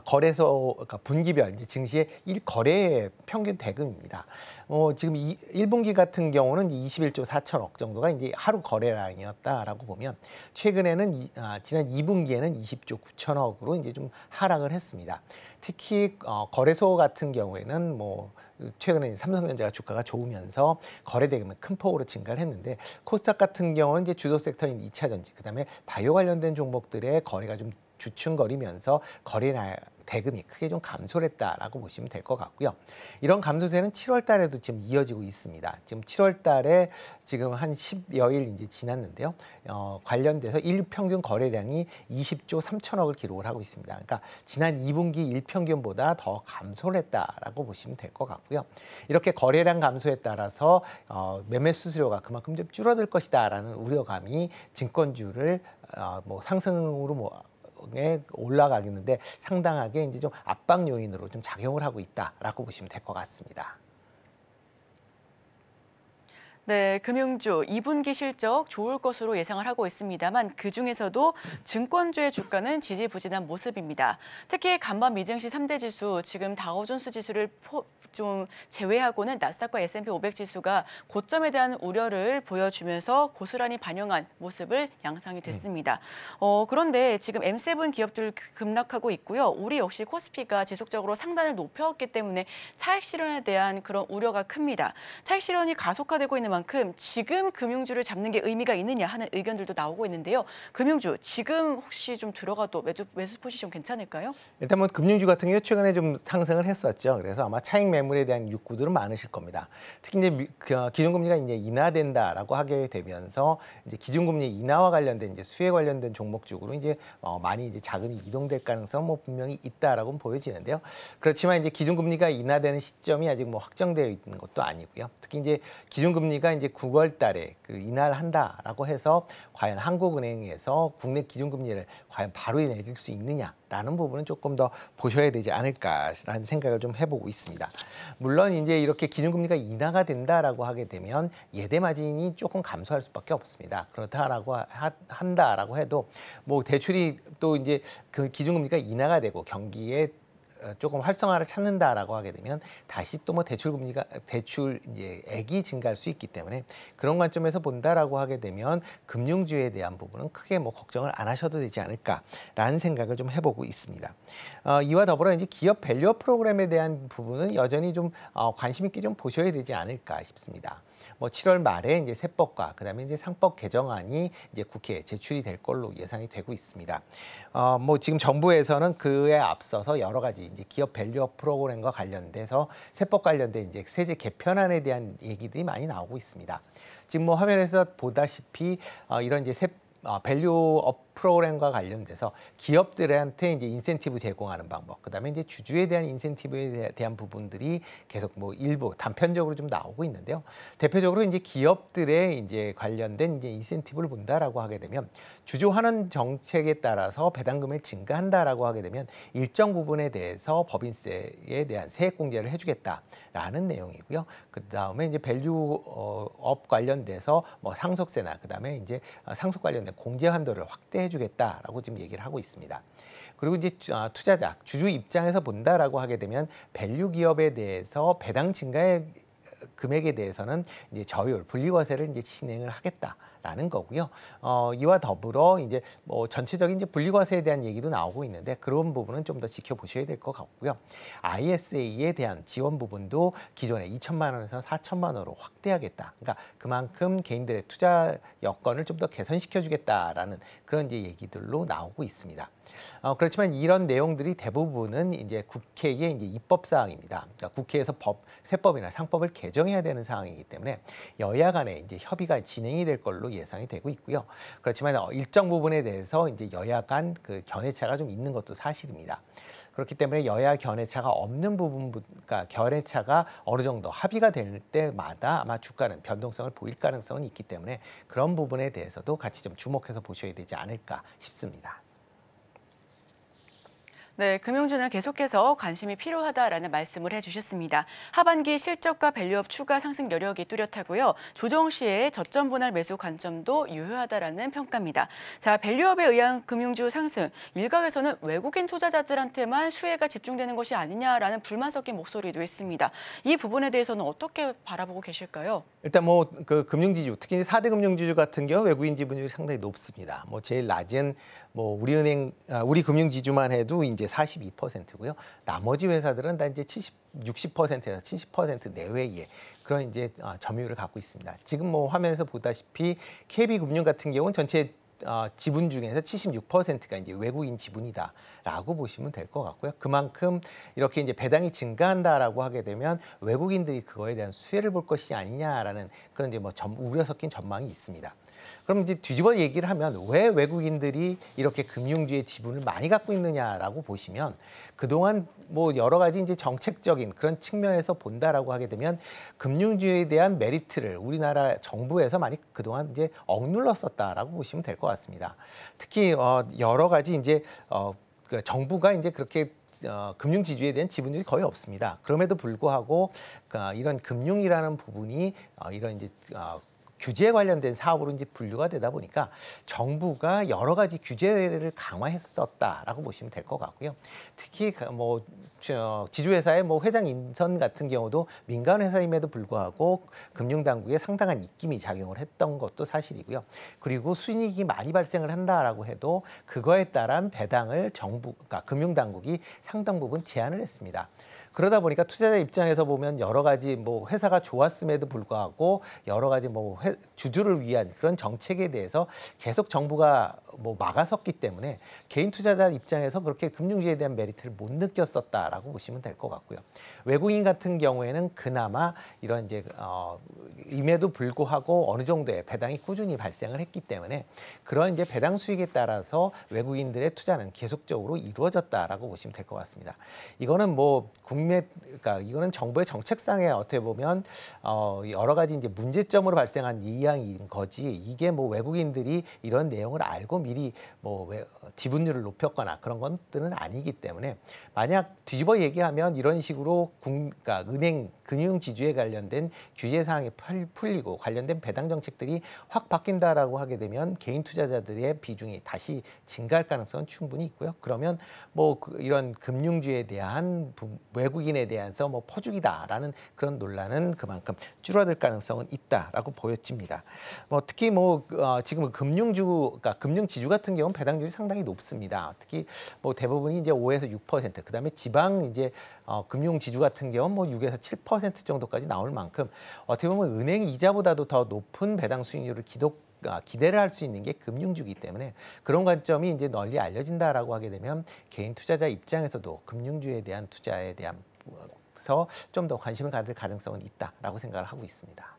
거래소, 그러니까 분기별 이제 증시의 1거래 평균 대금입니다. 지금 1분기 같은 경우는 21조 4천억 정도가 이제 하루 거래량이었다라고 보면 최근에는 지난 2분기에는 20조 9천억으로 이제 좀 하락을 했습니다. 특히 거래소 같은 경우에는 뭐 최근에 삼성전자가 주가가 좋으면서 거래 대금은 큰 폭으로 증가를 했는데 코스닥 같은 경우는 이제 주도 섹터인 2차 전지, 그다음에 바이오 관련된 종목들의 거래가 좀 주춤거리면서 거래량 대금이 크게 좀 감소를 했다라고 보시면 될 것 같고요. 이런 감소세는 7월 달에도 지금 이어지고 있습니다. 지금 7월 달에 지금 한 10여일 이제 지났는데요. 관련돼서 일평균 거래량이 20조 3천억을 기록을 하고 있습니다. 그러니까 지난 2분기 일평균보다 더 감소를 했다라고 보시면 될 것 같고요. 이렇게 거래량 감소에 따라서 매매 수수료가 그만큼 좀 줄어들 것이다라는 우려감이 증권주를 뭐 상승으로 올라가겠는데 상당하게 이제 좀 압박 요인으로 좀 작용을 하고 있다라고 보시면 될 것 같습니다. 네, 금융주 2분기 실적 좋을 것으로 예상을 하고 있습니다만 그중에서도 증권주의 주가는 지지부진한 모습입니다. 특히 간밤 미증시 3대 지수, 지금 다우존스 지수를 좀 제외하고는 나스닥과 S&P 500 지수가 고점에 대한 우려를 보여주면서 고스란히 반영한 모습을 양상이 됐습니다. 그런데 지금 M7 기업들 급락하고 있고요. 우리 역시 코스피가 지속적으로 상단을 높여왔기 때문에 차익 실현에 대한 그런 우려가 ክ니다. 차익 실현이 가속화되고 있는 만큼 지금 금융주를 잡는 게 의미가 있느냐 하는 의견들도 나오고 있는데요. 금융주 지금 혹시 좀 들어가도 매수 포지션 괜찮을까요? 일단 뭐 금융주 같은 경우 최근에 좀 상승을 했었죠. 그래서 아마 차익 매물에 대한 욕구들은 많으실 겁니다. 특히 이제 기준금리가 이제 인하된다라고 하게 되면서 이제 기준금리 인하와 관련된 이제 수혜 관련된 종목 쪽으로 이제 많이 이제 자금이 이동될 가능성 뭐 분명히 있다라고 보여지는데요. 그렇지만 이제 기준금리가 인하되는 시점이 아직 뭐 확정되어 있는 것도 아니고요. 특히 이제 기준금리가 이제 9월달에 인하를 한다라고 해서 과연 한국은행에서 국내 기준금리를 과연 바로 내릴 수 있느냐라는 부분은 조금 더 보셔야 되지 않을까라는 생각을 좀 해보고 있습니다. 물론 이제 이렇게 기준금리가 인하가 된다라고 하게 되면 예대 마진이 조금 감소할 수밖에 없습니다. 그렇다라고 한다라고 해도 뭐 대출이 또 이제 그 기준금리가 인하가 되고 경기에 조금 활성화를 찾는다라고 하게 되면 다시 또 뭐 대출 이제 액이 증가할 수 있기 때문에 그런 관점에서 본다라고 하게 되면 금융주에 대한 부분은 크게 뭐 걱정을 안 하셔도 되지 않을까라는 생각을 좀 해보고 있습니다. 이와 더불어 이제 기업 밸류업 프로그램에 대한 부분은 여전히 좀 관심 있게 좀 보셔야 되지 않을까 싶습니다. 뭐 7월 말에 이제 세법과 그다음에 이제 상법 개정안이 이제 국회에 제출이 될 걸로 예상이 되고 있습니다. 뭐 지금 정부에서는 그에 앞서서 여러 가지 이제 기업 밸류업 프로그램과 관련돼서 세법 관련된 이제 세제 개편안에 대한 얘기들이 많이 나오고 있습니다. 지금 뭐 화면에서 보다시피 이런 이제 밸류업 프로그램과 관련돼서 기업들한테 이제 인센티브 제공하는 방법, 그다음에 이제 주주에 대한 인센티브에 대한 부분들이 계속 뭐 일부 단편적으로 좀 나오고 있는데요. 대표적으로 이제 기업들의 이제 관련된 이제 인센티브를 본다라고 하게 되면 주주 환원 정책에 따라서 배당금을 증가한다라고 하게 되면 일정 부분에 대해서 법인세에 대한 세액 공제를 해주겠다라는 내용이고요. 그다음에 이제 밸류업 관련돼서 뭐 상속세나 그다음에 이제 상속 관련된 공제 한도를 확대해 주겠다라고 지금 얘기를 하고 있습니다. 그리고 이제 투자자, 주주 입장에서 본다라고 하게 되면 밸류 기업에 대해서 배당 증가의 금액에 대해서는 이제 저율, 분리과세를 이제 진행을 하겠다라는 거고요. 이와 더불어 이제 뭐 전체적인 이제 분리과세에 대한 얘기도 나오고 있는데 그런 부분은 좀 더 지켜보셔야 될 것 같고요. ISA에 대한 지원 부분도 기존에 2천만 원에서 4천만 원으로 확대하겠다. 그러니까 그만큼 개인들의 투자 여건을 좀 더 개선시켜주겠다라는 그런 이제 얘기들로 나오고 있습니다. 그렇지만 이런 내용들이 대부분은 이제 국회의 이제 입법 사항입니다. 그러니까 국회에서 세법이나 상법을 개정해야 되는 상황이기 때문에 여야 간에 이제 협의가 진행이 될 걸로 예상이 되고 있고요. 그렇지만 일정 부분에 대해서 이제 여야 간 그 견해차가 좀 있는 것도 사실입니다. 그렇기 때문에 여야 견해차가 없는 부분, 그러니까 견해차가 어느 정도 합의가 될 때마다 아마 주가는 변동성을 보일 가능성은 있기 때문에 그런 부분에 대해서도 같이 좀 주목해서 보셔야 되지 않을까 싶습니다. 네, 금융주는 계속해서 관심이 필요하다라는 말씀을 해주셨습니다. 하반기 실적과 밸류업 추가 상승 여력이 뚜렷하고요. 조정 시에 저점 분할 매수 관점도 유효하다라는 평가입니다. 자, 밸류업에 의한 금융주 상승, 일각에서는 외국인 투자자들한테만 수혜가 집중되는 것이 아니냐라는 불만 섞인 목소리도 있습니다. 이 부분에 대해서는 어떻게 바라보고 계실까요? 일단 뭐 그 금융지주, 특히 4대 금융지주 같은 경우 외국인 지분율이 상당히 높습니다. 뭐 제일 낮은 뭐 우리 금융지주만 해도 이제 42%고요. 나머지 회사들은 다 이제 60%에서 70% 내외의 그런 이제 점유율을 갖고 있습니다. 지금 뭐 화면에서 보다시피 KB금융 같은 경우는 전체 지분 중에서 76%가 이제 외국인 지분이다라고 보시면 될 것 같고요. 그만큼 이렇게 이제 배당이 증가한다라고 하게 되면 외국인들이 그거에 대한 수혜를 볼 것이 아니냐라는 그런 이제 뭐 우려 섞인 전망이 있습니다. 그럼 이제 뒤집어 얘기를 하면 왜 외국인들이 이렇게 금융주의 지분을 많이 갖고 있느냐라고 보시면 그동안 뭐 여러 가지 이제 정책적인 그런 측면에서 본다라고 하게 되면 금융주에 대한 메리트를 우리나라 정부에서 많이 그동안 이제 억눌렀었다라고 보시면 될 것 같습니다. 특히 여러 가지 이제 그 정부가 이제 그렇게 금융지주에 대한 지분율이 거의 없습니다. 그럼에도 불구하고 이런 금융이라는 부분이 이런 이제 규제에 관련된 사업으로 이제 분류가 되다 보니까 정부가 여러 가지 규제를 강화했었다라고 보시면 될 것 같고요. 특히 뭐 지주회사의 뭐 회장 인선 같은 경우도 민간 회사임에도 불구하고 금융당국에 상당한 입김이 작용을 했던 것도 사실이고요. 그리고 순이익이 많이 발생을 한다라고 해도 그거에 따른 배당을 그러니까 금융당국이 상당 부분 제한을 했습니다. 그러다 보니까 투자자 입장에서 보면 여러 가지 뭐 회사가 좋았음에도 불구하고 여러 가지 뭐 주주를 위한 그런 정책에 대해서 계속 정부가 뭐 막아섰기 때문에 개인 투자자 입장에서 그렇게 금융주에 대한 메리트를 못 느꼈었다라고 보시면 될 것 같고요. 외국인 같은 경우에는 그나마 이런 이제 임에도 불구하고 어느 정도의 배당이 꾸준히 발생을 했기 때문에 그런 이제 배당 수익에 따라서 외국인들의 투자는 계속적으로 이루어졌다라고 보시면 될 것 같습니다. 이거는 뭐 그러니까 이거는 정부의 정책상에 어떻게 보면 여러 가지 이제 문제점으로 발생한 이양인 거지 이게 뭐 외국인들이 이런 내용을 알고 미리 뭐 지분율을 높였거나 그런 것들은 아니기 때문에 만약 뒤집어 얘기하면 이런 식으로 그러니까 은행 금융 지주에 관련된 규제 사항이 풀리고 관련된 배당 정책들이 확 바뀐다라고 하게 되면 개인 투자자들의 비중이 다시 증가할 가능성은 충분히 있고요. 그러면 뭐 이런 금융주에 대한 외국인에 대해서 뭐 퍼주기다라는 그런 논란은 그만큼 줄어들 가능성은 있다라고 보여집니다. 뭐 특히 뭐 지금 그러니까 금융지주 같은 경우는 배당률이 상당히 높습니다. 특히 뭐 대부분이 이제 5에서 6%, 그다음에 지방 이제 금융지주 같은 경우는 뭐 6에서 7% 정도까지 나올 만큼 어떻게 보면 은행 이자보다도 더 높은 배당 수익률을 기대를 할 수 있는 게 금융주기 때문에 그런 관점이 이제 널리 알려진다라고 하게 되면 개인 투자자 입장에서도 금융주에 대한 투자에 대한서 좀 더 관심을 가질 가능성은 있다라고 생각을 하고 있습니다.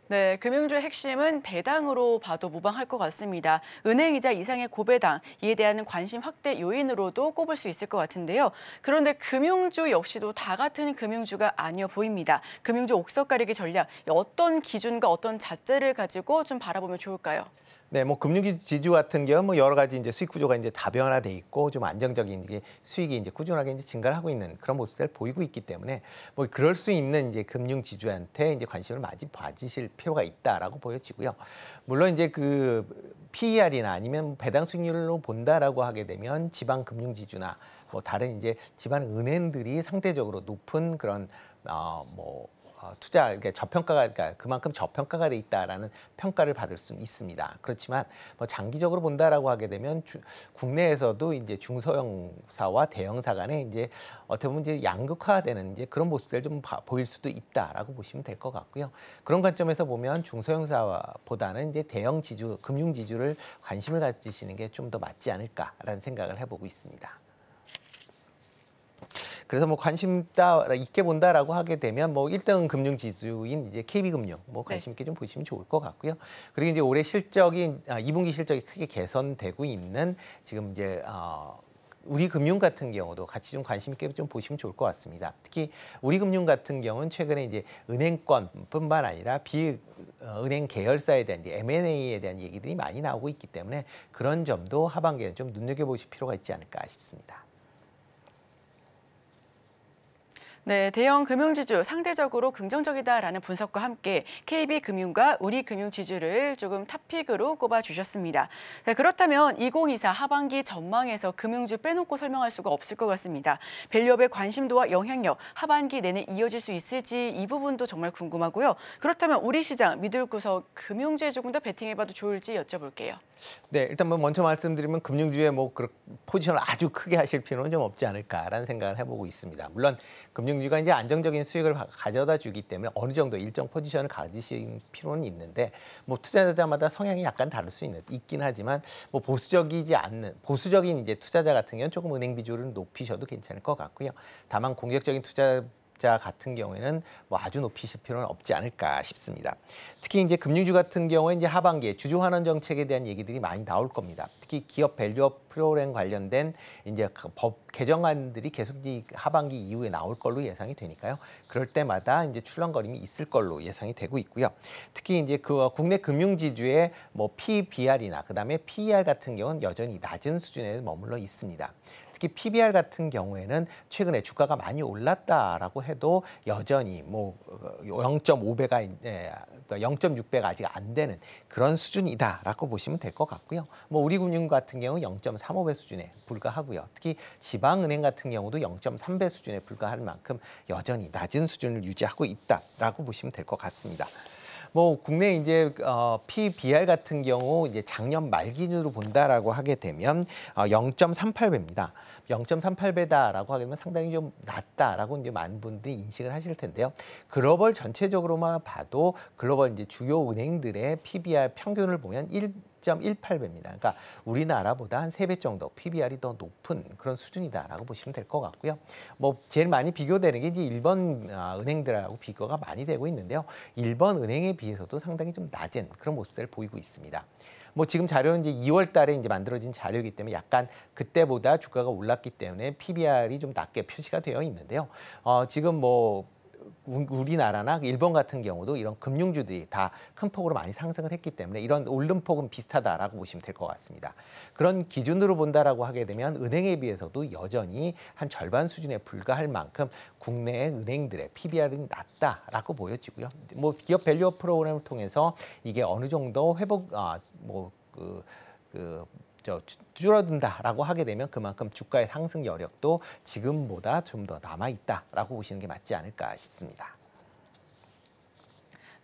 네, 금융주의 핵심은 배당으로 봐도 무방할 것 같습니다. 은행이자 이상의 고배당, 이에 대한 관심 확대 요인으로도 꼽을 수 있을 것 같은데요. 그런데 금융주 역시도 다 같은 금융주가 아니어 보입니다. 금융주 옥석 가리기 전략, 어떤 기준과 어떤 잣대를 가지고 좀 바라보면 좋을까요? 네, 뭐 금융지주 같은 경우 뭐 여러 가지 이제 수익 구조가 이제 다변화돼 있고 좀 안정적인 이제 수익이 이제 꾸준하게 이제 증가를 하고 있는 그런 모습을 보이고 있기 때문에 뭐 그럴 수 있는 이제 금융지주한테 이제 관심을 많이 봐주실 필요가 있다라고 보여지고요. 물론 이제 그 PER이나 아니면 배당 수익률로 본다라고 하게 되면 지방 금융지주나 뭐 다른 이제 지방 은행들이 상대적으로 높은 그런 투자, 그러니까 그러니까 그만큼 저평가가 돼 있다라는 평가를 받을 수 있습니다. 그렇지만 뭐 장기적으로 본다라고 하게 되면 국내에서도 이제 중소형사와 대형사 간에 이제 어떻게 보면 이제 양극화되는 이제 그런 모습을 좀 보일 수도 있다라고 보시면 될 것 같고요. 그런 관점에서 보면 중소형사보다는 이제 대형 지주, 금융 지주를 관심을 가지시는 게 좀 더 맞지 않을까라는 생각을 해보고 있습니다. 그래서 뭐 관심 있게 본다라고 하게 되면 뭐 1등 금융 지수인 이제 KB금융 뭐 관심 있게 좀 보시면 좋을 것 같고요. 그리고 이제 올해 실적이 2분기 실적이 크게 개선되고 있는 지금 이제 우리금융 같은 경우도 같이 좀 관심 있게 좀 보시면 좋을 것 같습니다. 특히 우리금융 같은 경우는 최근에 이제 은행권뿐만 아니라 비은행 계열사에 대한 이제 M&A에 대한 얘기들이 많이 나오고 있기 때문에 그런 점도 하반기에 좀 눈여겨보실 필요가 있지 않을까 싶습니다. 네, 대형 금융지주 상대적으로 긍정적이다라는 분석과 함께 KB금융과 우리금융지주를 조금 탑픽으로 꼽아주셨습니다. 자, 그렇다면 2024 하반기 전망에서 금융주 빼놓고 설명할 수가 없을 것 같습니다. 밸류업의 관심도와 영향력 하반기 내내 이어질 수 있을지 이 부분도 정말 궁금하고요. 그렇다면 우리 시장 미들 구석 금융주에 조금 더 베팅해봐도 좋을지 여쭤볼게요. 네, 일단 뭐 먼저 말씀드리면 금융주에 뭐 포지션을 아주 크게 하실 필요는 좀 없지 않을까라는 생각을 해보고 있습니다. 물론 금융주가 이제 안정적인 수익을 가져다 주기 때문에 어느 정도 일정 포지션을 가지실 필요는 있는데 뭐 투자자마다 성향이 약간 다를 수 있긴 하지만 뭐 보수적인 이제 투자자 같은 경우는 조금 은행 비중을 높이셔도 괜찮을 것 같고요. 다만 공격적인 투자 같은 경우에는 뭐 아주 높이실 필요는 없지 않을까 싶습니다. 특히 이제 금융주 같은 경우에 이제 하반기에 주주 환원 정책에 대한 얘기들이 많이 나올 겁니다. 특히 기업 밸류업 프로그램 관련된 이제 법 개정안들이 계속 하반기 이후에 나올 걸로 예상이 되니까요. 그럴 때마다 이제 출렁거림이 있을 걸로 예상이 되고 있고요. 특히 이제 그 국내 금융지주의 뭐 PBR이나 그다음에 PER 같은 경우는 여전히 낮은 수준에 머물러 있습니다. 특히 PBR 같은 경우에는 최근에 주가가 많이 올랐다라고 해도 여전히 뭐 0.5배가 0.6배가 아직 안 되는 그런 수준이다라고 보시면 될 것 같고요. 뭐 우리금융 같은 경우 0.35배 수준에 불과하고요. 특히 지방은행 같은 경우도 0.3배 수준에 불과할 만큼 여전히 낮은 수준을 유지하고 있다라고 보시면 될 것 같습니다. 뭐 국내 이제 PBR 같은 경우 이제 작년 말 기준으로 본다라고 하게 되면 0.38배입니다. 0.38배다라고 하게 되면 상당히 좀 낮다라고 이제 많은 분들이 인식을 하실 텐데요. 글로벌 전체적으로만 봐도 글로벌 이제 주요 은행들의 PBR 평균을 보면 1.18배입니다. 그러니까 우리나라보다 한 3배 정도 PBR이 더 높은 그런 수준이다라고 보시면 될 것 같고요. 뭐 제일 많이 비교되는 게 이제 일본 은행들하고 비교가 많이 되고 있는데요. 일본 은행에 비해서도 상당히 좀 낮은 그런 모습을 보이고 있습니다. 뭐 지금 자료는 이제 2월 달에 이제 만들어진 자료이기 때문에 약간 그때보다 주가가 올랐기 때문에 PBR이 좀 낮게 표시가 되어 있는데요. 지금 뭐 우리나라나 일본 같은 경우도 이런 금융주들이 다 큰 폭으로 많이 상승을 했기 때문에 이런 오른 폭은 비슷하다라고 보시면 될 것 같습니다. 그런 기준으로 본다라고 하게 되면 은행에 비해서도 여전히 한 절반 수준에 불과할 만큼 국내 은행들의 PBR은 낮다라고 보여지고요. 뭐 기업 밸류업 프로그램을 통해서 이게 어느 정도 회복 줄어든다라고 하게 되면 그만큼 주가의 상승 여력도 지금보다 좀 더 남아 있다라고 보시는 게 맞지 않을까 싶습니다.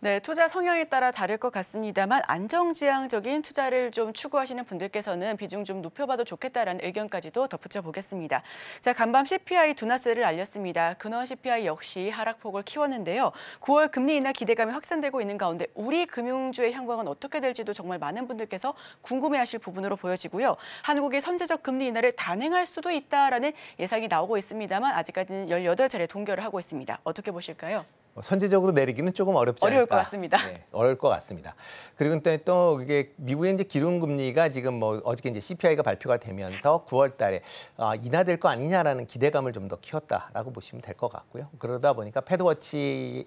네, 투자 성향에 따라 다를 것 같습니다만 안정지향적인 투자를 좀 추구하시는 분들께서는 비중 좀 높여봐도 좋겠다라는 의견까지도 덧붙여 보겠습니다. 자, 간밤 CPI 둔화세를 알렸습니다. 근원 CPI 역시 하락폭을 키웠는데요. 9월 금리 인하 기대감이 확산되고 있는 가운데 우리 금융주의 향방은 어떻게 될지도 정말 많은 분들께서 궁금해하실 부분으로 보여지고요. 한국이 선제적 금리 인하를 단행할 수도 있다라는 예상이 나오고 있습니다만 아직까지는 18차례 동결을 하고 있습니다. 어떻게 보실까요? 선제적으로 내리기는 조금 어렵지 않을까. 어려울 것 같습니다. 네, 어려울 것 같습니다. 그리고 또 이게 미국의 이제 기준금리가 지금 뭐 어저께 이제 CPI가 발표가 되면서 9월달에 인하될 거 아니냐라는 기대감을 좀 더 키웠다라고 보시면 될 것 같고요. 그러다 보니까 패드워치에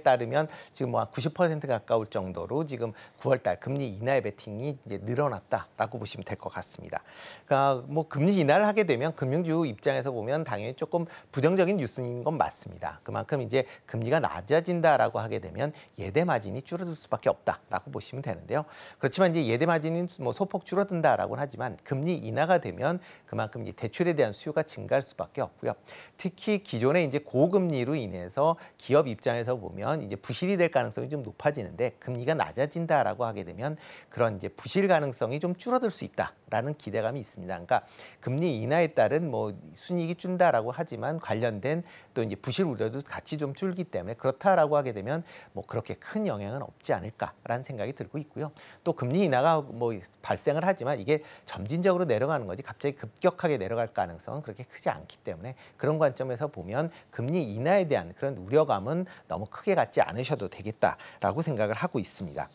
따르면 지금 뭐 90% 가까울 정도로 지금 9월달 금리 인하의 베팅이 이제 늘어났다라고 보시면 될 것 같습니다. 그러니까 뭐 금리 인하를 하게 되면 금융주 입장에서 보면 당연히 조금 부정적인 뉴스인 건 맞습니다. 그만큼 이제 금리가 낮아진다라고 하게 되면 예대 마진이 줄어들 수밖에 없다라고 보시면 되는데요. 그렇지만 이제 예대 마진이 뭐 소폭 줄어든다라고는 하지만 금리 인하가 되면 그만큼 이제 대출에 대한 수요가 증가할 수밖에 없고요. 특히 기존에 이제 고금리로 인해서 기업 입장에서 보면 이제 부실이 될 가능성이 좀 높아지는데 금리가 낮아진다라고 하게 되면 그런 이제 부실 가능성이 좀 줄어들 수 있다라는 기대감이 있습니다. 그러니까 금리 인하에 따른 뭐 순이익이 준다라고 하지만 관련된 또 이제 부실 우려도 같이 좀 줄기 때문에 그렇다라고 하게 되면 뭐 그렇게 큰 영향은 없지 않을까라는 생각이 들고 있고요. 또 금리 인하가 뭐 발생을 하지만 이게 점진적으로 내려가는 거지 갑자기 급격하게 내려갈 가능성은 그렇게 크지 않기 때문에 그런 관점에서 보면 금리 인하에 대한 그런 우려감은 너무 크게 갖지 않으셔도 되겠다라고 생각을 하고 있습니다.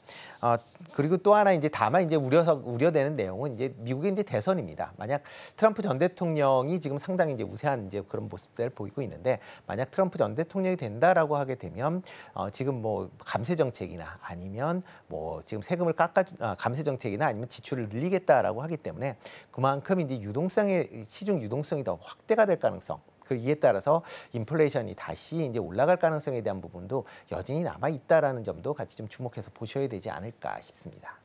그리고 또 하나 이제 다만 이제 우려되는 내용은 이제 미국의 이제 대선입니다. 만약 트럼프 전 대통령이 지금 상당히 이제 우세한 이제 그런 모습들을 보이고 있는데 만약 트럼프 전 대통령이 된다라고 하게 되면 지금 뭐 감세 정책이나 아니면 뭐 지금 세금을 감세 정책이나 아니면 지출을 늘리겠다라고 하기 때문에 그만큼 이제 시중 유동성이 더 확대가 될 가능성. 이에 따라서 인플레이션이 다시 이제 올라갈 가능성에 대한 부분도 여전히 남아 있다라는 점도 같이 좀 주목해서 보셔야 되지 않을까 싶습니다.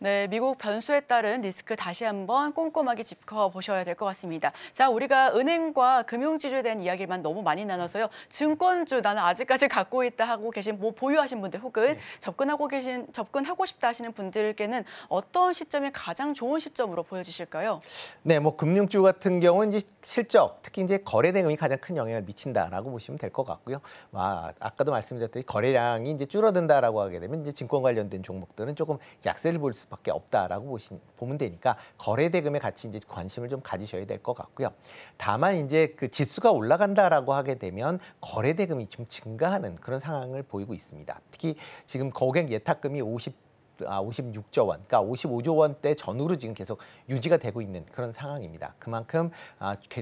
네, 미국 변수에 따른 리스크 다시 한번 꼼꼼하게 짚어보셔야 될 것 같습니다. 자, 우리가 은행과 금융지주에 대한 이야기만 너무 많이 나눠서요. 증권주 나는 아직까지 갖고 있다 하고 계신 뭐 보유하신 분들 혹은 접근하고 싶다 하시는 분들께는 어떤 시점이 가장 좋은 시점으로 보여지실까요? 네, 뭐 금융주 같은 경우는 이제 실적, 특히 이제 거래 대금이 가장 큰 영향을 미친다라고 보시면 될 것 같고요. 아까도 말씀드렸듯이 거래량이 이제 줄어든다라고 하게 되면 이제 증권 관련된 종목들은 조금 약세를 볼 수밖에 없다라고 보면 되니까 거래 대금에 같이 이제 관심을 좀 가지셔야 될 것 같고요. 다만 이제 그 지수가 올라간다라고 하게 되면 거래 대금이 좀 증가하는 그런 상황을 보이고 있습니다. 특히 지금 고객 예탁금이 56조 원, 그러니까 55조 원대 전후로 지금 계속 유지가 되고 있는 그런 상황입니다. 그만큼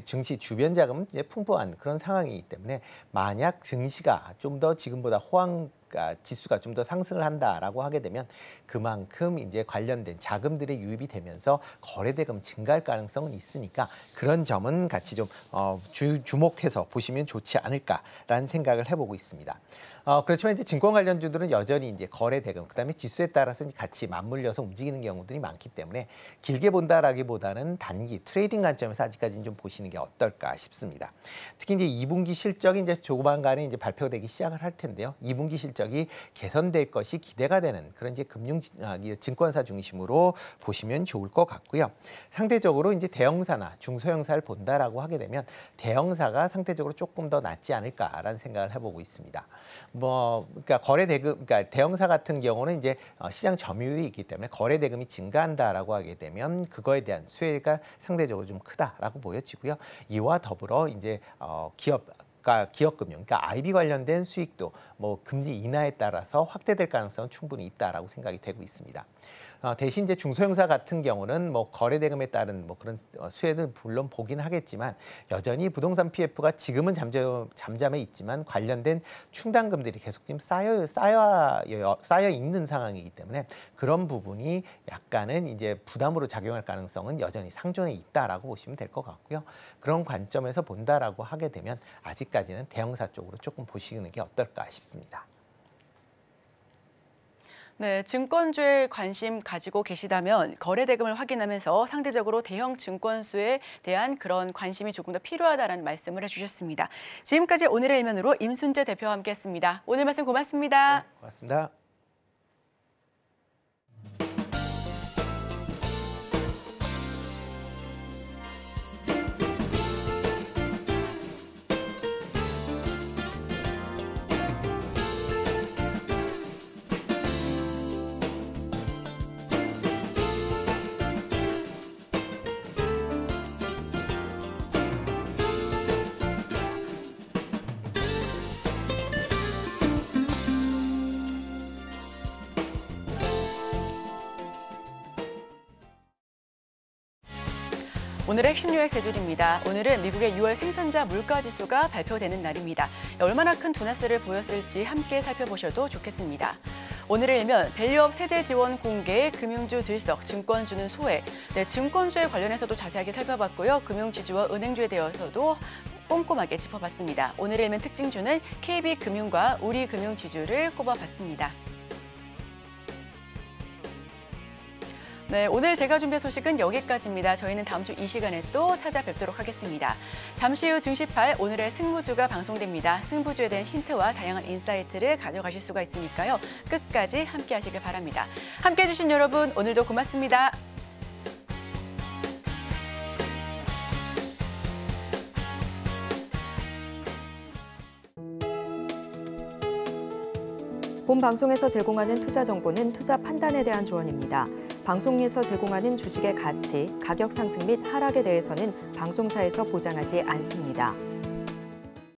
증시 주변 자금은 이제 풍부한 그런 상황이기 때문에 만약 증시가 좀 더 지금보다 지수가 좀 더 상승을 한다라고 하게 되면 그만큼 이제 관련된 자금들의 유입이 되면서 거래대금 증가할 가능성은 있으니까 그런 점은 같이 좀 주목해서 보시면 좋지 않을까라는 생각을 해보고 있습니다. 그렇지만 이제 증권 관련주들은 여전히 이제 거래대금 그다음에 지수에 따라서 같이 맞물려서 움직이는 경우들이 많기 때문에 길게 본다라기보다는 단기 트레이딩 관점에서 아직까지는 좀 보시는 게 어떨까 싶습니다. 특히 이제 2분기 실적이 이제 조만간에 이제 발표되기 시작을 할 텐데요. 2분기 실적이 개선될 것이 기대가 되는 그런 이제 증권사 중심으로 보시면 좋을 것 같고요. 상대적으로 이제 대형사나 중소형사를 본다라고 하게 되면 대형사가 상대적으로 조금 더 낫지 않을까라는 생각을 해보고 있습니다. 그러니까 그러니까 대형사 같은 경우는 이제 시장 점유율이 있기 때문에 거래 대금이 증가한다라고 하게 되면 그거에 대한 수혜가 상대적으로 좀 크다라고 보여지고요. 이와 더불어 이제 기업금융, 그러니까 IB 관련된 수익도 뭐 금리 인하에 따라서 확대될 가능성은 충분히 있다라고 생각이 되고 있습니다. 대신 이제 중소형사 같은 경우는 뭐 거래 대금에 따른 뭐 그런 수혜는 물론 보긴 하겠지만 여전히 부동산 PF가 지금은 잠잠해 있지만 관련된 충당금들이 계속 지금 쌓여 있는 상황이기 때문에 그런 부분이 약간은 이제 부담으로 작용할 가능성은 여전히 상존해 있다라고 보시면 될 것 같고요. 그런 관점에서 본다라고 하게 되면 아직까지는 대형사 쪽으로 조금 보시는 게 어떨까 싶습니다. 네, 증권주에 관심 가지고 계시다면 거래 대금을 확인하면서 상대적으로 대형 증권수에 대한 그런 관심이 조금 더 필요하다는 말씀을 해주셨습니다. 지금까지 오늘의 일면으로 임순재 대표와 함께했습니다. 오늘 말씀 고맙습니다. 네, 고맙습니다. 오늘의 핵심 뉴스 세 줄입니다. 오늘은 미국의 6월 생산자 물가지수가 발표되는 날입니다. 얼마나 큰 둔화세를 보였을지 함께 살펴보셔도 좋겠습니다. 오늘의 일면 밸류업 세제 지원 공개, 금융주 들썩, 증권주는 소외. 네, 증권주에 관련해서도 자세하게 살펴봤고요. 금융지주와 은행주에 대해서도 꼼꼼하게 짚어봤습니다. 오늘의 일면 특징주는 KB금융과 우리금융지주를 꼽아봤습니다. 네, 오늘 제가 준비한 소식은 여기까지입니다. 저희는 다음 주 이 시간에 또 찾아뵙도록 하겠습니다. 잠시 후 증시 8 오늘의 승부주가 방송됩니다. 승부주에 대한 힌트와 다양한 인사이트를 가져가실 수가 있으니까요. 끝까지 함께 하시길 바랍니다. 함께해 주신 여러분 오늘도 고맙습니다. 본 방송에서 제공하는 투자 정보는 투자 판단에 대한 조언입니다. 방송에서 제공하는 주식의 가치, 가격 상승 및 하락에 대해서는 방송사에서 보장하지 않습니다.